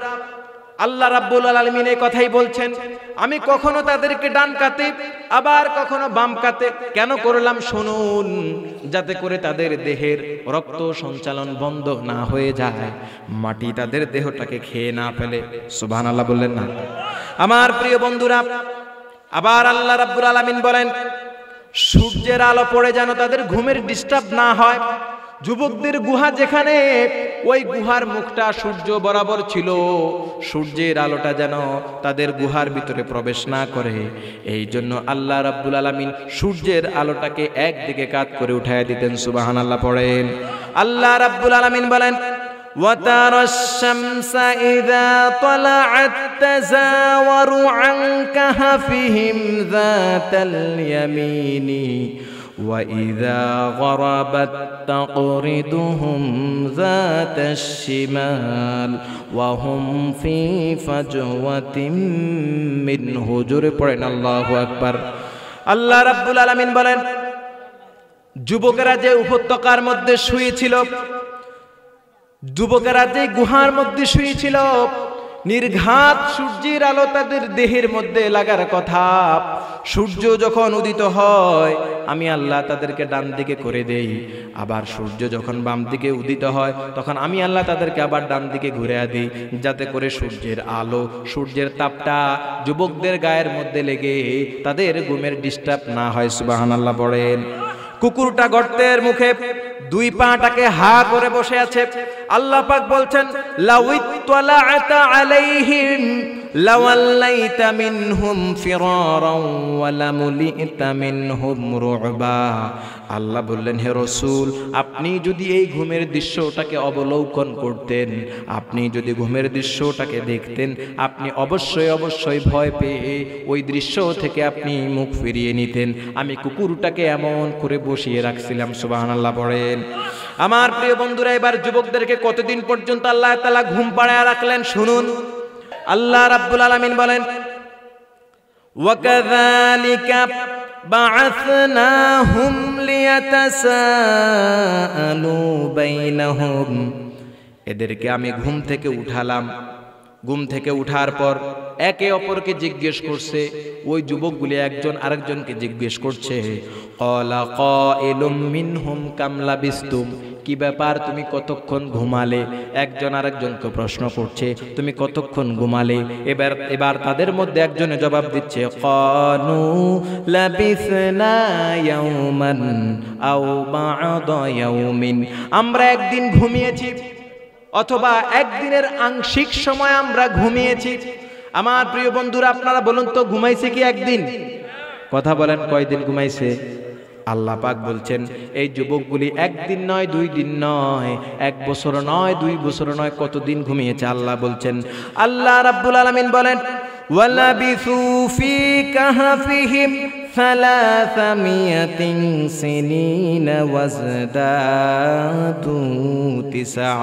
আল্লাহ রাব্বুল আলামিন এই কথাই বলছেন, আমি কখনো তাদেরকে ডান কাতে, আবার কখনো বাম কাতে কেন করলাম শুনুন, যাতে করে তাদের দেহের রক্ত সঞ্চালন বন্ধ না হয়ে যায়, মাটি তাদের দেহটাকে খেয়ে না ফেলে। সুবহানাল্লাহ বললেন না? আমার প্রিয় বন্ধুরা, আবার আল্লাহ রাব্বুল আলামিন বলেন, সূর্যের আলো পড়ে যেন তাদের ঘুমের ডিস্টার্ব না হয়। যুবকদের গুহা যেখানে, ওই গুহার মুখটা সূর্য বরাবর ছিল, সূর্যের আলোটা যেন তাদের গুহার ভিতরে প্রবেশ না করে, এই জন্য আল্লাহ রাব্বুল আলামিন সূর্যের আলোটাকে একদিকে কাত করে উঠায় দিতেন। সুবহানাল্লাহ পড়েন। আল্লাহ রাব্বুল আলামিন বলেন, وَتَرَى الشَّمْسَ إِذَا طَلَعَت تَّزَاوَرُ عَنْ كَهْفِهِمْ ذَاتَ الْيَمِينِ وَإِذَا غَرَبَت تَّقْرِضُهُمْ ذَاتَ الشِّمَالِ وَهُمْ فِي فَجْوَةٍ مِّنْهُ। জোরে পড়েন আল্লাহু আকবার। আল্লাহ রাব্বুল আলামিন বলেন, যুবকেরা যে উপত্যকার মধ্যে শুয়েছিল, যুবকেরা যে গুহার মধ্যে শুয়েছিল, নির্ঘাত সূর্যের আলো তাদের দেহের মধ্যে লাগার কথা। সূর্য যখন উদিত হয়, আমি আল্লাহ তাদেরকে ডান দিকে করে দেই, আবার সূর্য যখন বাম দিকে উদিত হয়, তখন আমি আল্লাহ তাদেরকে আবার ডান দিকে ঘুরে দিই, যাতে করে সূর্যের আলো, সূর্যের তাপটা যুবকদের গায়ের মধ্যে লেগে তাদের ঘুমের ডিস্টার্ব না হয়। সুবহানাল্লাহ বলেন। কুকুরটা গর্তের মুখে দুই পাটাকে হা করে বসে আছে। আল্লাহ পাক বলছেন, লাউইত্তালাআতা আলাইহিম লাওয়াল্লাইতা মিনহুম ফিরারান ওয়া লামুলিতা মিনহুম রুবা। আল্লাহ বললেন, হে রাসূল, আপনি যদি এই ঘুমের দৃশ্যটাকে অবলোকন করতেন, আপনি যদি ঘুমের দৃশ্যটাকে দেখতেন, আপনি অবশ্যই অবশ্যই ভয় পেয়ে ওই দৃশ্য থেকে আপনি মুখ ফিরিয়ে নিতেন। আমি কুকুরটাকে এমন করে বসিয়ে রাখছিলাম। সুবহানাল্লাহ পড়েন। আমার প্রিয় বন্ধুরা, এবার যুবকদেরকে কতদিন পর্যন্ত আল্লাহ তাআলা ঘুম পাড়ায় রাখলেন শুনুন। আল্লাহ রাব্বুল আলামিন বলেন, ওয়াকাযালিকা বা'আসনাহুম লিয়াতাসাআলু বাইনাহুম। এদেরকে আমি ঘুম থেকে উঠালাম। ঘুম থেকে উঠার পর একে অপরকে জিজ্ঞেস করছে। ওই যুবকগুলি একজন আরেকজনকে জিজ্ঞেস করছে, ক্বালা কাইলুম মিনহুম কাম লাবিস্তুম। কি ব্যাপার, তুমি কতক্ষণ ঘুমালে? একজন আরেকজনকে প্রশ্ন করছে, তুমি কতক্ষণ ঘুমালে? এবার তাদের মধ্যে একজনে জবাব দিচ্ছে, ক্বালু লাবিসনা ইয়াওমান আও বা'দা ইয়াওমিন। আমরা একদিন ঘুমিয়েছি, অথবা একদিনের আংশিক সময় আমরা ঘুমিয়েছি। আমার প্রিয় বন্ধুরা, আপনারা বলুন তো, ঘুমাইছে কি একদিন? কথা বলেন, কয়দিন ঘুমাইছে? আল্লাহ পাক বলছেন, এই যুবকগুলি একদিন নয়, 2 দিন নয়, 1 বছর নয়, 2 বছর নয়, কতদিন ঘুমিয়েছে আল্লাহ বলছেন। আল্লাহ রাব্বুল আলামিন বলেন, ওয়ালাবিসু ফি কাহফিহিম 300 সিনিনা ওয়াজদাদু তিসআ।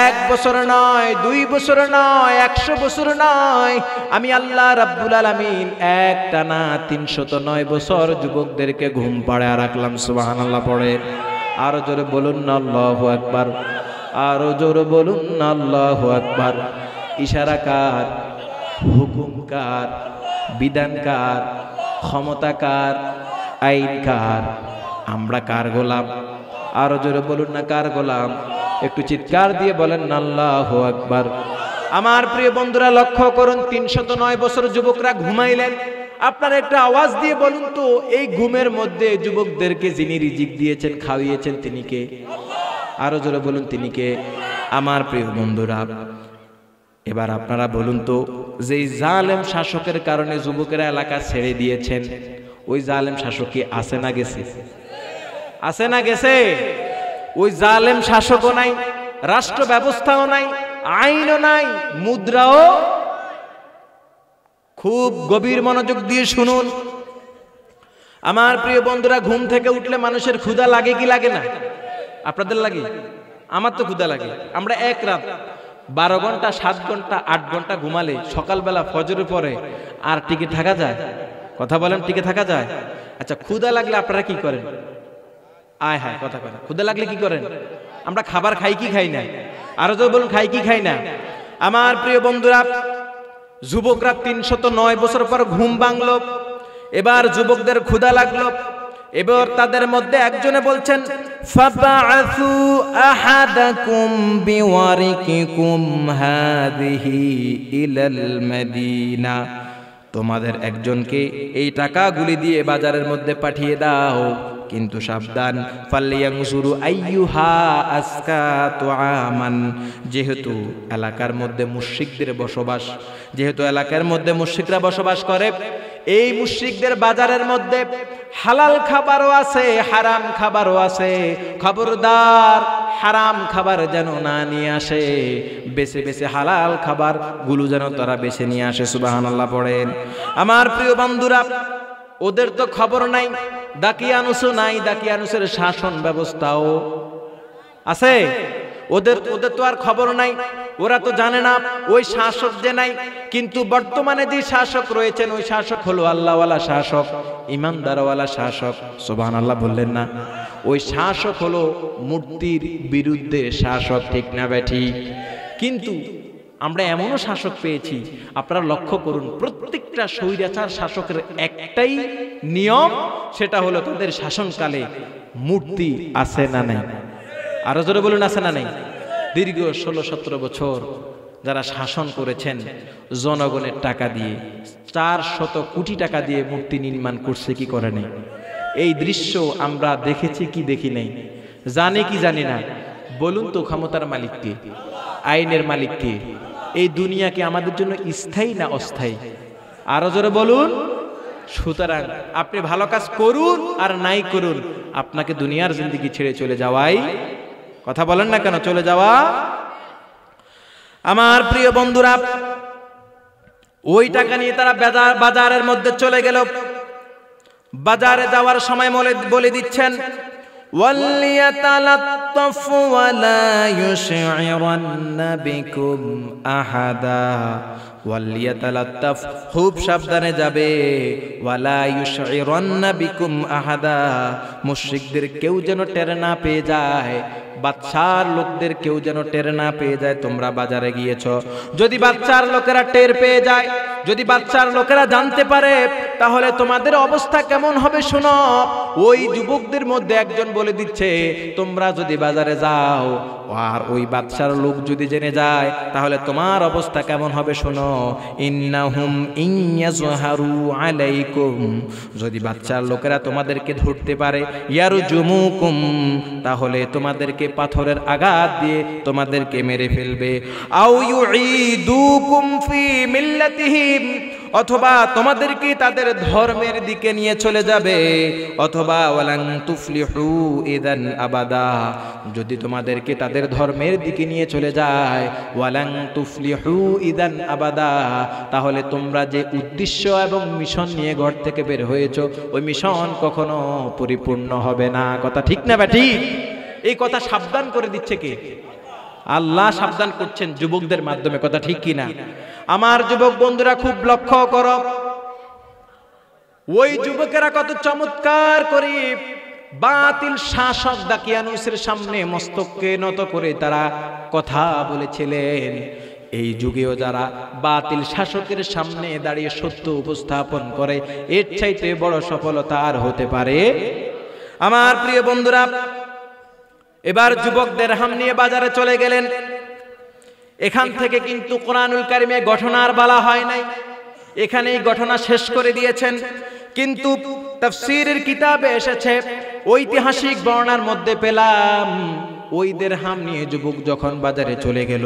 1 বছর নয়, 2 বছর নয়, 100 বছর নয়, আমি আল্লাহ রাব্বুল আলামিন একটানা 309 বছর যুবকদেরকে ঘুম পাড়ায় রাখলাম। সুবহানাল্লাহ পড়ে। আরো জোরে বলুন না আল্লাহু আকবার, আরো জোরে বলুন না আল্লাহু আকবার। ইশারা কার? হুকুম কার? বিধান কার? ক্ষমতা কার? আইন কার? আমরা কার গোলাম? আরো জোরে বলুন না কার গোলাম? একটু চিৎকার দিয়ে বলেন না আল্লাহু আকবার। আমার প্রিয় বন্ধুরা লক্ষ্য করুন, 309 বছর যুবকরা ঘুমাইলেন। আপনারা একটা আওয়াজ দিয়ে বলুন তো, এই ঘুমের মধ্যে যুবকদেরকে যিনি রিজিক দিয়েছেন, খাওয়িয়েছেন, তিনি কে? আরো জোরে বলুন, তিনি কে? আমার প্রিয় বন্ধুরা, এবার আপনারা বলুন তো, যে জালেম শাসকের কারণে যুবকেরা এলাকা ছেড়ে দিয়েছেন, ওই জালেম শাসক কি আছে না গেছে? আছে না গেছে? ওই জালেম শাসকও নাই, রাষ্ট্র ব্যবস্থাও নাই, আইনও নাই, মুদ্রাও। খুব গভীর মনোযোগ দিয়ে শুনুন আমার প্রিয় বন্ধুরা, ঘুম থেকে উঠলে মানুষের ক্ষুধা লাগে কি লাগে না? আপনাদের লাগে? আমার তো ক্ষুধা লাগে। আমরা এক রাত 12 ঘন্টা, 7 ঘন্টা, 8 ঘন্টা ঘুমালে সকালবেলা ফজরের পরে আর টিকে থাকা যায়? কথা বলেন, টিকে থাকা যায়? আচ্ছা, ক্ষুধা লাগলে আপনারা কি করেন? আয় হায়, কথা বলেন, ক্ষুধা লাগলে কি করেন? আমরা খাবার খাই কি খাই না? আরো তো বলুন, খাই কি খাই না? আমার প্রিয় বন্ধুরা, যুবকরা 309 বছর পর ঘুম ভাঙলো। এবার যুবকদের ক্ষুধা লাগলো। এবার তাদের মধ্যে একজনে বলছেন, ফাবাআসু আহাদাকুম বিওয়ারিকিকুম হাযিহি ইলাল মাদিনা। তোমাদের একজনকে এই টাকাগুলি দিয়ে বাজারের মধ্যে পাঠিয়ে দাও, কিন্তু সাবধান, ফালিয়ানজুরু আইয়ুহা আসকা তুআমান। যেহেতু এলাকার মধ্যে মুশরিকদের বসবাস, যেহেতু এলাকার মধ্যে মুশরিকরা বসবাস করে, এই মুশরিকদের বাজারের মধ্যে হালাল খাবারও আছে, হারাম খাবারও আছে। খবরদার, হারাম খাবার যেন না নিয়ে আসে, বেছে বেছে হালাল খাবার গুলো যেন তারা বেছে নিয়ে আসে। সুবহানাল্লাহ পড়েন। আমার প্রিয় বন্ধুরা, ওদের তো খবর নাই, দাকিয়ানুসও নাই, দাকিয়ানুসের শাসন ব্যবস্থাও আছে, ওদের তো আর খবর নাই, ওরা তো জানে না ওই শাসক যে নাই। কিন্তু বর্তমানে যে শাসক রয়েছেন, ওই শাসক হলো আল্লাহওয়ালা শাসক, ইমানদারওয়ালা শাসক। সুবহানাল্লাহ বললেন না? ওই শাসক হলো মূর্তির বিরুদ্ধে শাসক, ঠিক না বেঠিক? কিন্তু আমরা এমনও শাসক পেয়েছি, আপনারা লক্ষ্য করুন, প্রত্যেকটা স্বৈরাচার শাসকের একটাই নিয়ম, সেটা হলো তাদের শাসনকালে মূর্তি আছে না নাই? আরো জোরে বলুন, আছে না নাই? দীর্ঘ 16-17 বছর যারা শাসন করেছেন, জনগণের টাকা দিয়ে 400 কোটি টাকা দিয়ে মূর্তি নির্মাণ করছে কি করে নাই? এই দৃশ্য আমরা দেখেছি কি দেখি নাই? জানি কি জানি না? বলুন তো, ক্ষমতার মালিক কে? আইনের মালিক কে? এই দুনিয়া কি আমাদের জন্য স্থায়ী না অস্থায়ী? আরো জোরে বলুন। সুতরাং আপনি ভালো কাজ করুন আর নাই করুন, আপনাকে দুনিয়ার জিন্দেগি ছেড়ে চলে যাওয়াই, কথা বলেন না কেন, চলে যাওয়া। আমার প্রিয় বন্ধুরা, ওই টাকা নিয়ে তারা বাজারের মধ্যে চলে গেল। বাজারে যাওয়ার সময় বলে দিচ্ছেন, ওয়ালিয়াতালাত্তাফ ওয়ালা ইউশইরান্না বিকুম আহাদা। ওয়ালিয়াতালাত্তাফ, খুব সাবধানে যাবে, ওয়ালা ইউশইরান্না বিকুম আহাদা, মুশরিকদের কেউ যেন টের না পেয়ে যায়, বাদশার লোকদের কেউ যেন টের না পেয়ে যায় তোমরা বাজারে গিয়েছ। যদি বাদশার লোকেরা টের পেয়ে যায়, যদি বাদশার লোকেরা জানতে পারে, তাহলে তোমাদের অবস্থা কেমন হবে শোনো। ওই যুবকদের মধ্যে একজন বলে দিচ্ছে, তোমরা যদি বাজারে যাও আর ওই বাদশার লোক যদি জেনে যায়, তাহলে তোমার অবস্থা কেমন হবে শোনো। ইন্নাহুম ইয়াজহারু আলাইকুম, যদি বাদশার লোকেরা তোমাদেরকে ধরতে পারে, ইয়ারজুমুকুম, তাহলে তোমাদেরকে পাথরের আঘাত দিয়ে তোমাদেরকে মেরে ফেলবে। আও ইউঈদুকুম ফি মিল্লাতিহিম, অথবা তোমাদেরকে তাদের ধর্মের দিকে নিয়ে চলে যাবে, অথবা ওয়ালান তুফলিহু ইদান আবাদা, যদি তোমাদেরকে তাদের ধর্মের দিকে নিয়ে চলে যায়, ওয়ালান তুফলিহু ইদান আবাদা, তাহলে তোমরা যে উদ্দেশ্য এবং মিশন নিয়ে ঘর থেকে বের হয়েছো ওই মিশন কখনো পরিপূর্ণ হবে না। কথা ঠিক না বেঠি? এই কথা সাবধান করে দিচ্ছে কে? আল্লাহ সাবধান করছেন যুবকদের মাধ্যমে। কথা ঠিক কিনা? আমার যুবক বন্ধুরা খুব লক্ষ্য করো, ওই যুবকেরা কত চমৎকার করে বাতিল শাসক দাকিয়ানুসের সামনে মস্তককে নত করে তারা কথা বলেছিলেন। এই যুগেও যারা বাতিল শাসকের সামনে দাঁড়িয়ে সত্য উপস্থাপন করে, এর চাইতে বড় সফলতা আর হতে পারে? আমার প্রিয় বন্ধুরা, এবার যুবক দিরহাম নিয়ে বাজারে চলে গেলেন। এখান থেকে কিন্তু কোরআনুল কারিমে ঘটনার বলা হয় নাই, এখানেই ঘটনা শেষ করে দিয়েছেন। কিন্তু তাফসীরের কিতাবে এসেছে, ঐতিহাসিক বর্ণনার মধ্যে পেলাম ওই দিরহাম নিয়ে যুবক যখন বাজারে চলে গেল,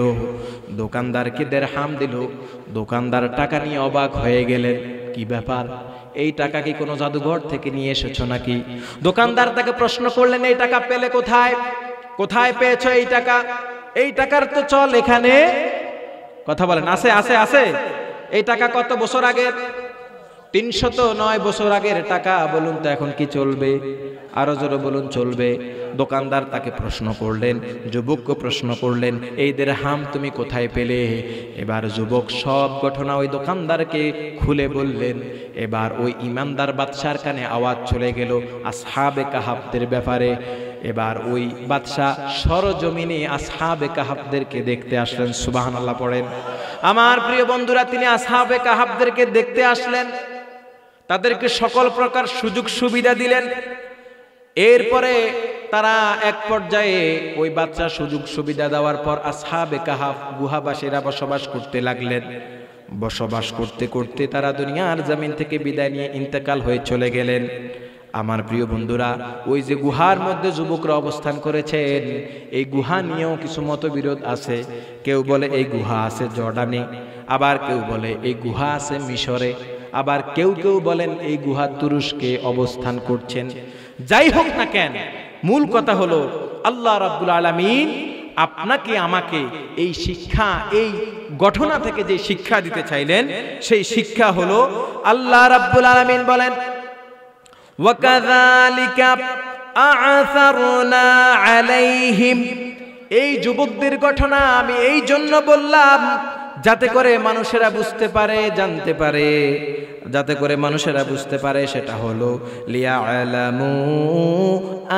দোকানদারকে দিরহাম দিল। দোকানদার টাকা নিয়ে অবাক হয়ে গেলেন, কি ব্যাপার, এই টাকা কি কোনো জাদুঘর থেকে নিয়ে এসেছো নাকি? দোকানদার তাকে প্রশ্ন করলেন, এই টাকা পেলে কোথায়? কোথায় পেয়েছো এই টাকা? এই টাকার তো চল এখানে। কথা বলেন, আছে আছে আছে। এই টাকা কত বছর আগের? 309 বছর আগের টাকা। বলুন তো এখন কি চলবে? আরো জোরে বলুন, চলবে? দোকানদার তাকে প্রশ্ন করলেন, যুবককে প্রশ্ন করলেন, এই দিরহাম তুমি কোথায় পেলে? এবার যুবক সব ঘটনা ওই দোকানদারকে খুলে বললেন। এবার ওই ইমানদার বাদশার কানে আওয়াজ চলে গেল আসহাবে কাহাফদের ব্যাপারে। এবার ওই বাদশা সরজমিনে আসহাবে কাহাফদেরকে দেখতে আসলেন। সুবহানাল্লাহ পড়েন। আমার প্রিয় বন্ধুরা, তিনি আসহাবে কাহাফদেরকে দেখতে আসলেন, তাদেরকে সকল প্রকার সুযোগ সুবিধা দিলেন। এরপরে তারা এক পর্যায়ে ওই বাদশা সুযোগ সুবিধা দেওয়ার পর আসহাবে কাহাফ গুহাবাসীরা বসবাস করতে লাগলেন। বসবাস করতে করতে তারা দুনিয়ার জমিন থেকে বিদায় নিয়ে ইন্তেকাল হয়ে চলে গেলেন। আমার প্রিয় বন্ধুরা, ওই যে গুহার মধ্যে যুবকরা অবস্থান করেছেন, এই গুহা নিয়েও কিছু মতবিরোধ আছে। কেউ বলে এই গুহা আছে জর্ডানে, আবার কেউ বলে এই গুহা আছে মিশরে, আবার কেউ কেউ বলেন এই গুহা তুরস্কে অবস্থান করছেন। যাই হোক না কেন, মূল কথা হলো আল্লাহ রাব্বুল আলামিন আপনাকে আমাকে এই শিক্ষা, এই ঘটনা থেকে যে শিক্ষা দিতে চাইলেন, সেই শিক্ষা হলো আল্লাহ রাব্বুল আলামিন বলেন, ওয়াকাযালিকা আ'সারনা আলাইহিম। এই যুবকদের ঘটনা আমি এই জন্য বললাম যাতে করে মানুষেরা বুঝতে পারে, জানতে পারে, যাতে করে মানুষেরা বুঝতে পারে। সেটা হলো লিয়া'লামু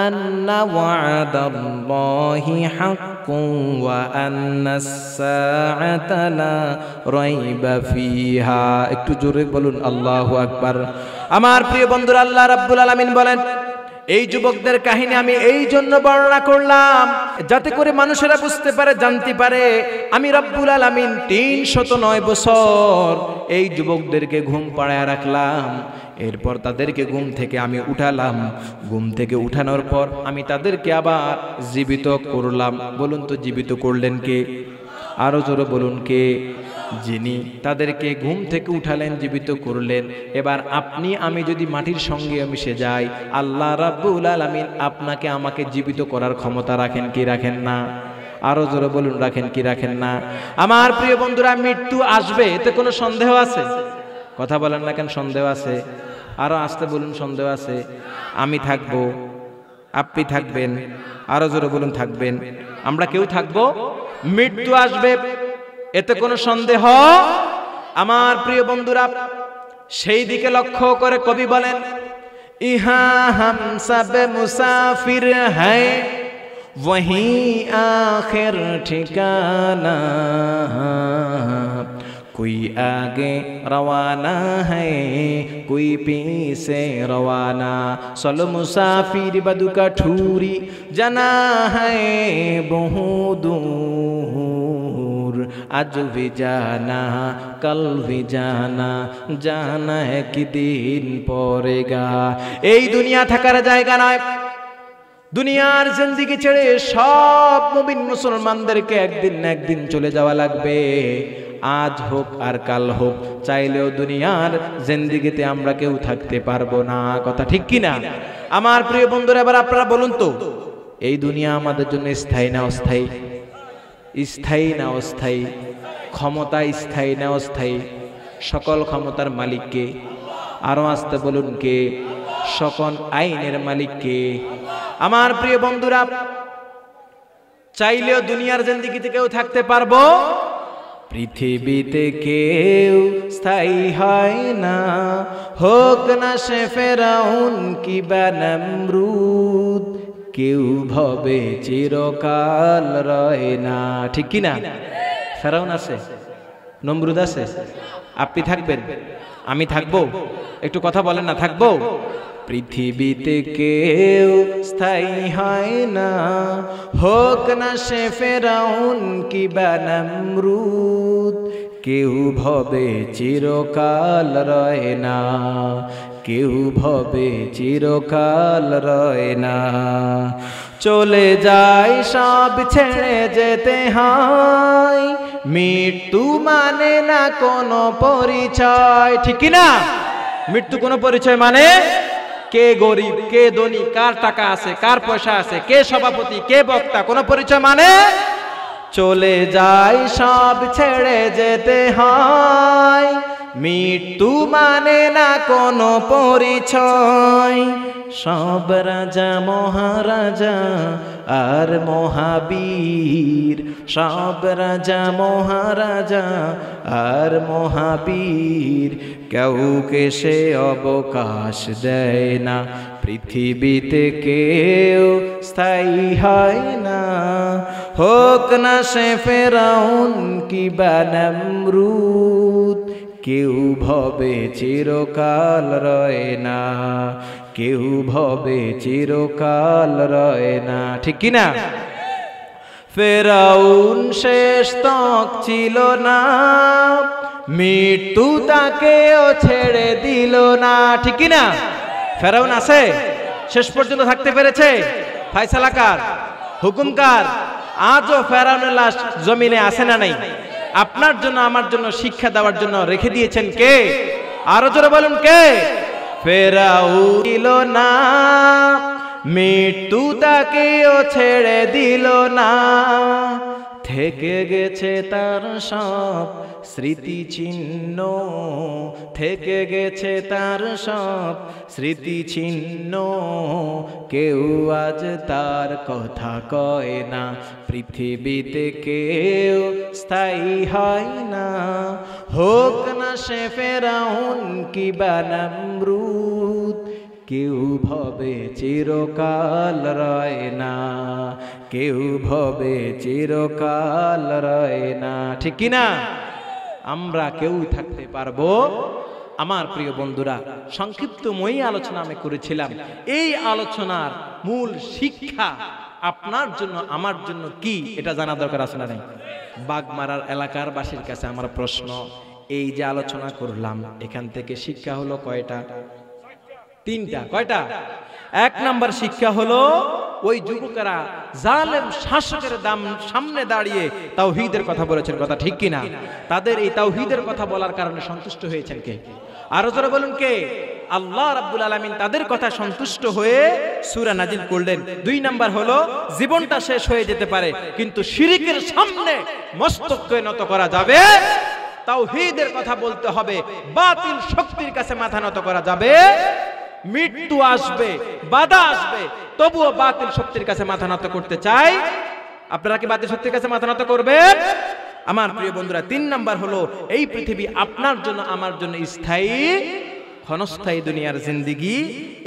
আন্না ওয়া'দাল্লাহি হাক্কুন ওয়া আন্নাস সাআতা লা রাইবা ফিহা। একটু জোরে বলুন আল্লাহু আকবার। আমার প্রিয় বন্ধুরা, আল্লাহ রাব্বুল আলামিন বলেন, এই যুবকদের কাহিনী আমি এই জন্য বর্ণনা করলাম যাতে করে মানুষেরা বুঝতে পারে, জানতে পারে আমি রব্বুল আলামিন 309 বছর এই যুবকদেরকে ঘুম পাড়ায় রাখলাম। এরপর তাদেরকে ঘুম থেকে আমি উঠালাম। ঘুম থেকে উঠানোর পর আমি তাদেরকে আবার জীবিত করলাম। বলুন তো জীবিত করলেন কে? আরো জোরে বলুন কে? যিনি তাদেরকে ঘুম থেকে উঠালেন, জীবিত করলেন। এবার আপনি আমি যদি মাটির সঙ্গে মিশে যাই, আল্লাহ রাব্বুল আলামিন আপনাকে আমাকে জীবিত করার ক্ষমতা রাখেন কি রাখেন না? আরো জোরে বলুন, রাখেন কি রাখেন না? আমার প্রিয় বন্ধুরা, মৃত্যু আসবে, এতে কোনো সন্দেহ আছে? কথা বলেন না কেন, সন্দেহ আছে? আরো আসতে বলুন, সন্দেহ আছে? আমি থাকবো, আপনি থাকবেন, আরো জোরে বলুন থাকবেন, আমরা কেউ থাকবো। মৃত্যু আসবে, এতে কোনো সন্দেহ? আমার প্রিয় বন্ধুরা, সেই দিকে লক্ষ্য করে কবি বলেন, ইহা হাম সব মুসাফির হ্যায় वही आखिर ठिकाना, कोई आगे रवाना है कोई पीछे रवाना, चलो मुसाफिर बदुका ठूरी जाना है बहु दूर, आज भी जाना कल भी जाना, जाना है कि दिन पड़ेगा। এই দুনিয়া থাকার জায়গা নয়। দুনিয়ার জিন্দেগি ছেড়ে সব মুমিন মুসলমানদেরকে একদিন না একদিন চলে যাওয়া লাগবে। আজ হোক আর কাল হোক, চাইলেও দুনিয়ার জিন্দেগিতে আমরা কেউ থাকতে পারবো না। কথা ঠিক কিনা? আমার প্রিয় বন্ধুরা, এবার আপনারা বলুন তো, এই দুনিয়া আমাদের জন্য স্থায়ী না অস্থায়ী? স্থায়ী না অস্থায়ী? ক্ষমতা স্থায়ী না অস্থায়ী? সকল ক্ষমতার মালিক কে? আরো আসতে বলুন কে? সকল আইনের মালিক কে? আমার প্রিয় বন্ধুরা, চাইলেও দুনিয়ার জিন্দেগিতে কেউ থাকতে পারবো? পৃথিবীতে কেউ স্থায়ী হয় না, হোক না সে ফেরাউন কিবা নমরুদ, কেউ ভবে চিরকাল রয় না। ঠিক কিনা? ফেরাউন আছে, নমরুদ আছে, আপনি থাকবেন, আমি থাকবো? একটু কথা বলেন না, থাকবো? পৃথিবীতে কেউ স্থায়ী হয় না, হোক না সে ফেরাউন কিবা নমরুদ, কেউ ভবে চিরকাল রয় না, কেউ ভবে চিরকাল রয় না। চলে যায় সব ছেড়ে যেতে হয়, মৃত্যু মানে না কোনো পরিচয়। ঠিক না? মৃত্যু কোনো পরিচয় মানে? কে গরিব, কে ধনী, কার টাকা আছে, কার পয়সা আছে, কে সভাপতি, কে বক্তা, কোনো পরিচয় মানে? চলে যায় সব ছেড়ে যেতে হয়, মৃত্যু মানে না কোনো পরিচয়। সব রাজা মহারাজা আর মহাবীর, সব রাজা মহারাজা আর মহাবীর, কাউকে সে অবকাশ দেয় না। পৃথিবীতে কেউ স্থায়ী হয় না, হোক না সে ফেরাউন কিবা নমরুদ, কেউ ভবে চিরকাল রয় না, কেউ ভবে চিরকাল রয় না। ঠিক কিনা? ফেরাউন শেষ তক ছিল না, মৃত্যু তাকেও ছেড়ে দিল না। ঠিক কিনা? ফেরাউন আছে, শেষ পর্যন্ত থাকতে পেরেছে। ফায়সালা কার? হুকুমকার। আজও ফেরাউনের লাশ জমিনে আছে না নাই? আপনার জন্য আমার জন্য শিক্ষা দেওয়ার জন্য রেখে দিয়েছেন কে? আরো জোরে বলুন কে? ফেরাউন ছিল না, মৃত্যু তাকেও ছেড়ে দিল না, থেকে গেছে তার সব স্মৃতি চিহ্ন, থেকে গেছে তার সব স্মৃতি চিহ্ন, কেউ আজ তার কথা কয় না। পৃথিবীতে কেউ স্থায়ী হয় না, হোক না সে ফেরাউন কিবা নমরুদ, কেউ ভবে চিরকাল রয় না, কেউ ভবে চিরকাল রয় না। ঠিক কিনা? আমরা কেউ থাকতে পারবো? আমার প্রিয় বন্ধুরা, সংক্ষিপ্তময়ী আলোচনা আমি করেছিলাম। এই আলোচনার মূল শিক্ষা আপনার জন্য আমার জন্য কি, এটা জানা দরকার আছে না নাই? বাগমারার এলাকার বাসীর কাছে আমার প্রশ্ন, এই যে আলোচনা করলাম এখান থেকে শিক্ষা হলো কয়টা? তিনটা। কয়টা? এক নাম্বার শিক্ষা হলো, ওই যুবকেরা জালেম শাসকের সামনে দাঁড়িয়ে তাওহীদের কথা বলেছেন। কথা ঠিক কিনা? তাদের এই তাওহীদের কথা বলার কারণে সন্তুষ্ট হয়েছেন কে? আরো জোরে বলুন কে? আল্লাহ রাব্বুল আলামিন তাদের কথা সন্তুষ্ট হয়ে সূরা নাজিল করলেন। দুই নাম্বার হলো, জীবনটা শেষ হয়ে যেতে পারে কিন্তু শিরকের সামনে মস্তককে নত করা যাবে, তাওহীদের কথা বলতে হবে, বাতিল শক্তির কাছে মাথা নত করা যাবে। মৃত্যু আসবে, বাধা আসবে, তবুও বাতিল শক্তির কাছে মাথা নত করতে চাই। আপনারা কি বাতিল শক্তির কাছে মাথা নত করবেন? আমার প্রিয় বন্ধুরা, তিন নাম্বার হলো, এই পৃথিবী আপনার জন্য আমার জন্য স্থায়ী, ক্ষণস্থায়ী দুনিয়ার জিন্দেগি।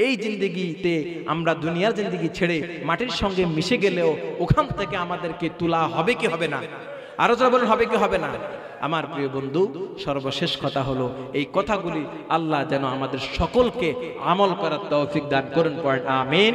এই জিন্দেগিতে আমরা দুনিয়ার জিন্দেগি ছেড়ে মাটির সঙ্গে মিশে গেলেও ওখান থেকে আমাদেরকে তোলা হবে কি হবে না? আরো যারা বলেন হবে কি হবে না? আমার প্রিয় বন্ধু, সর্বশেষ কথা হলো, এই কথাগুলি আল্লাহ যেন আমাদের সকলকে আমল করার তৌফিক দান করুন। আমিন।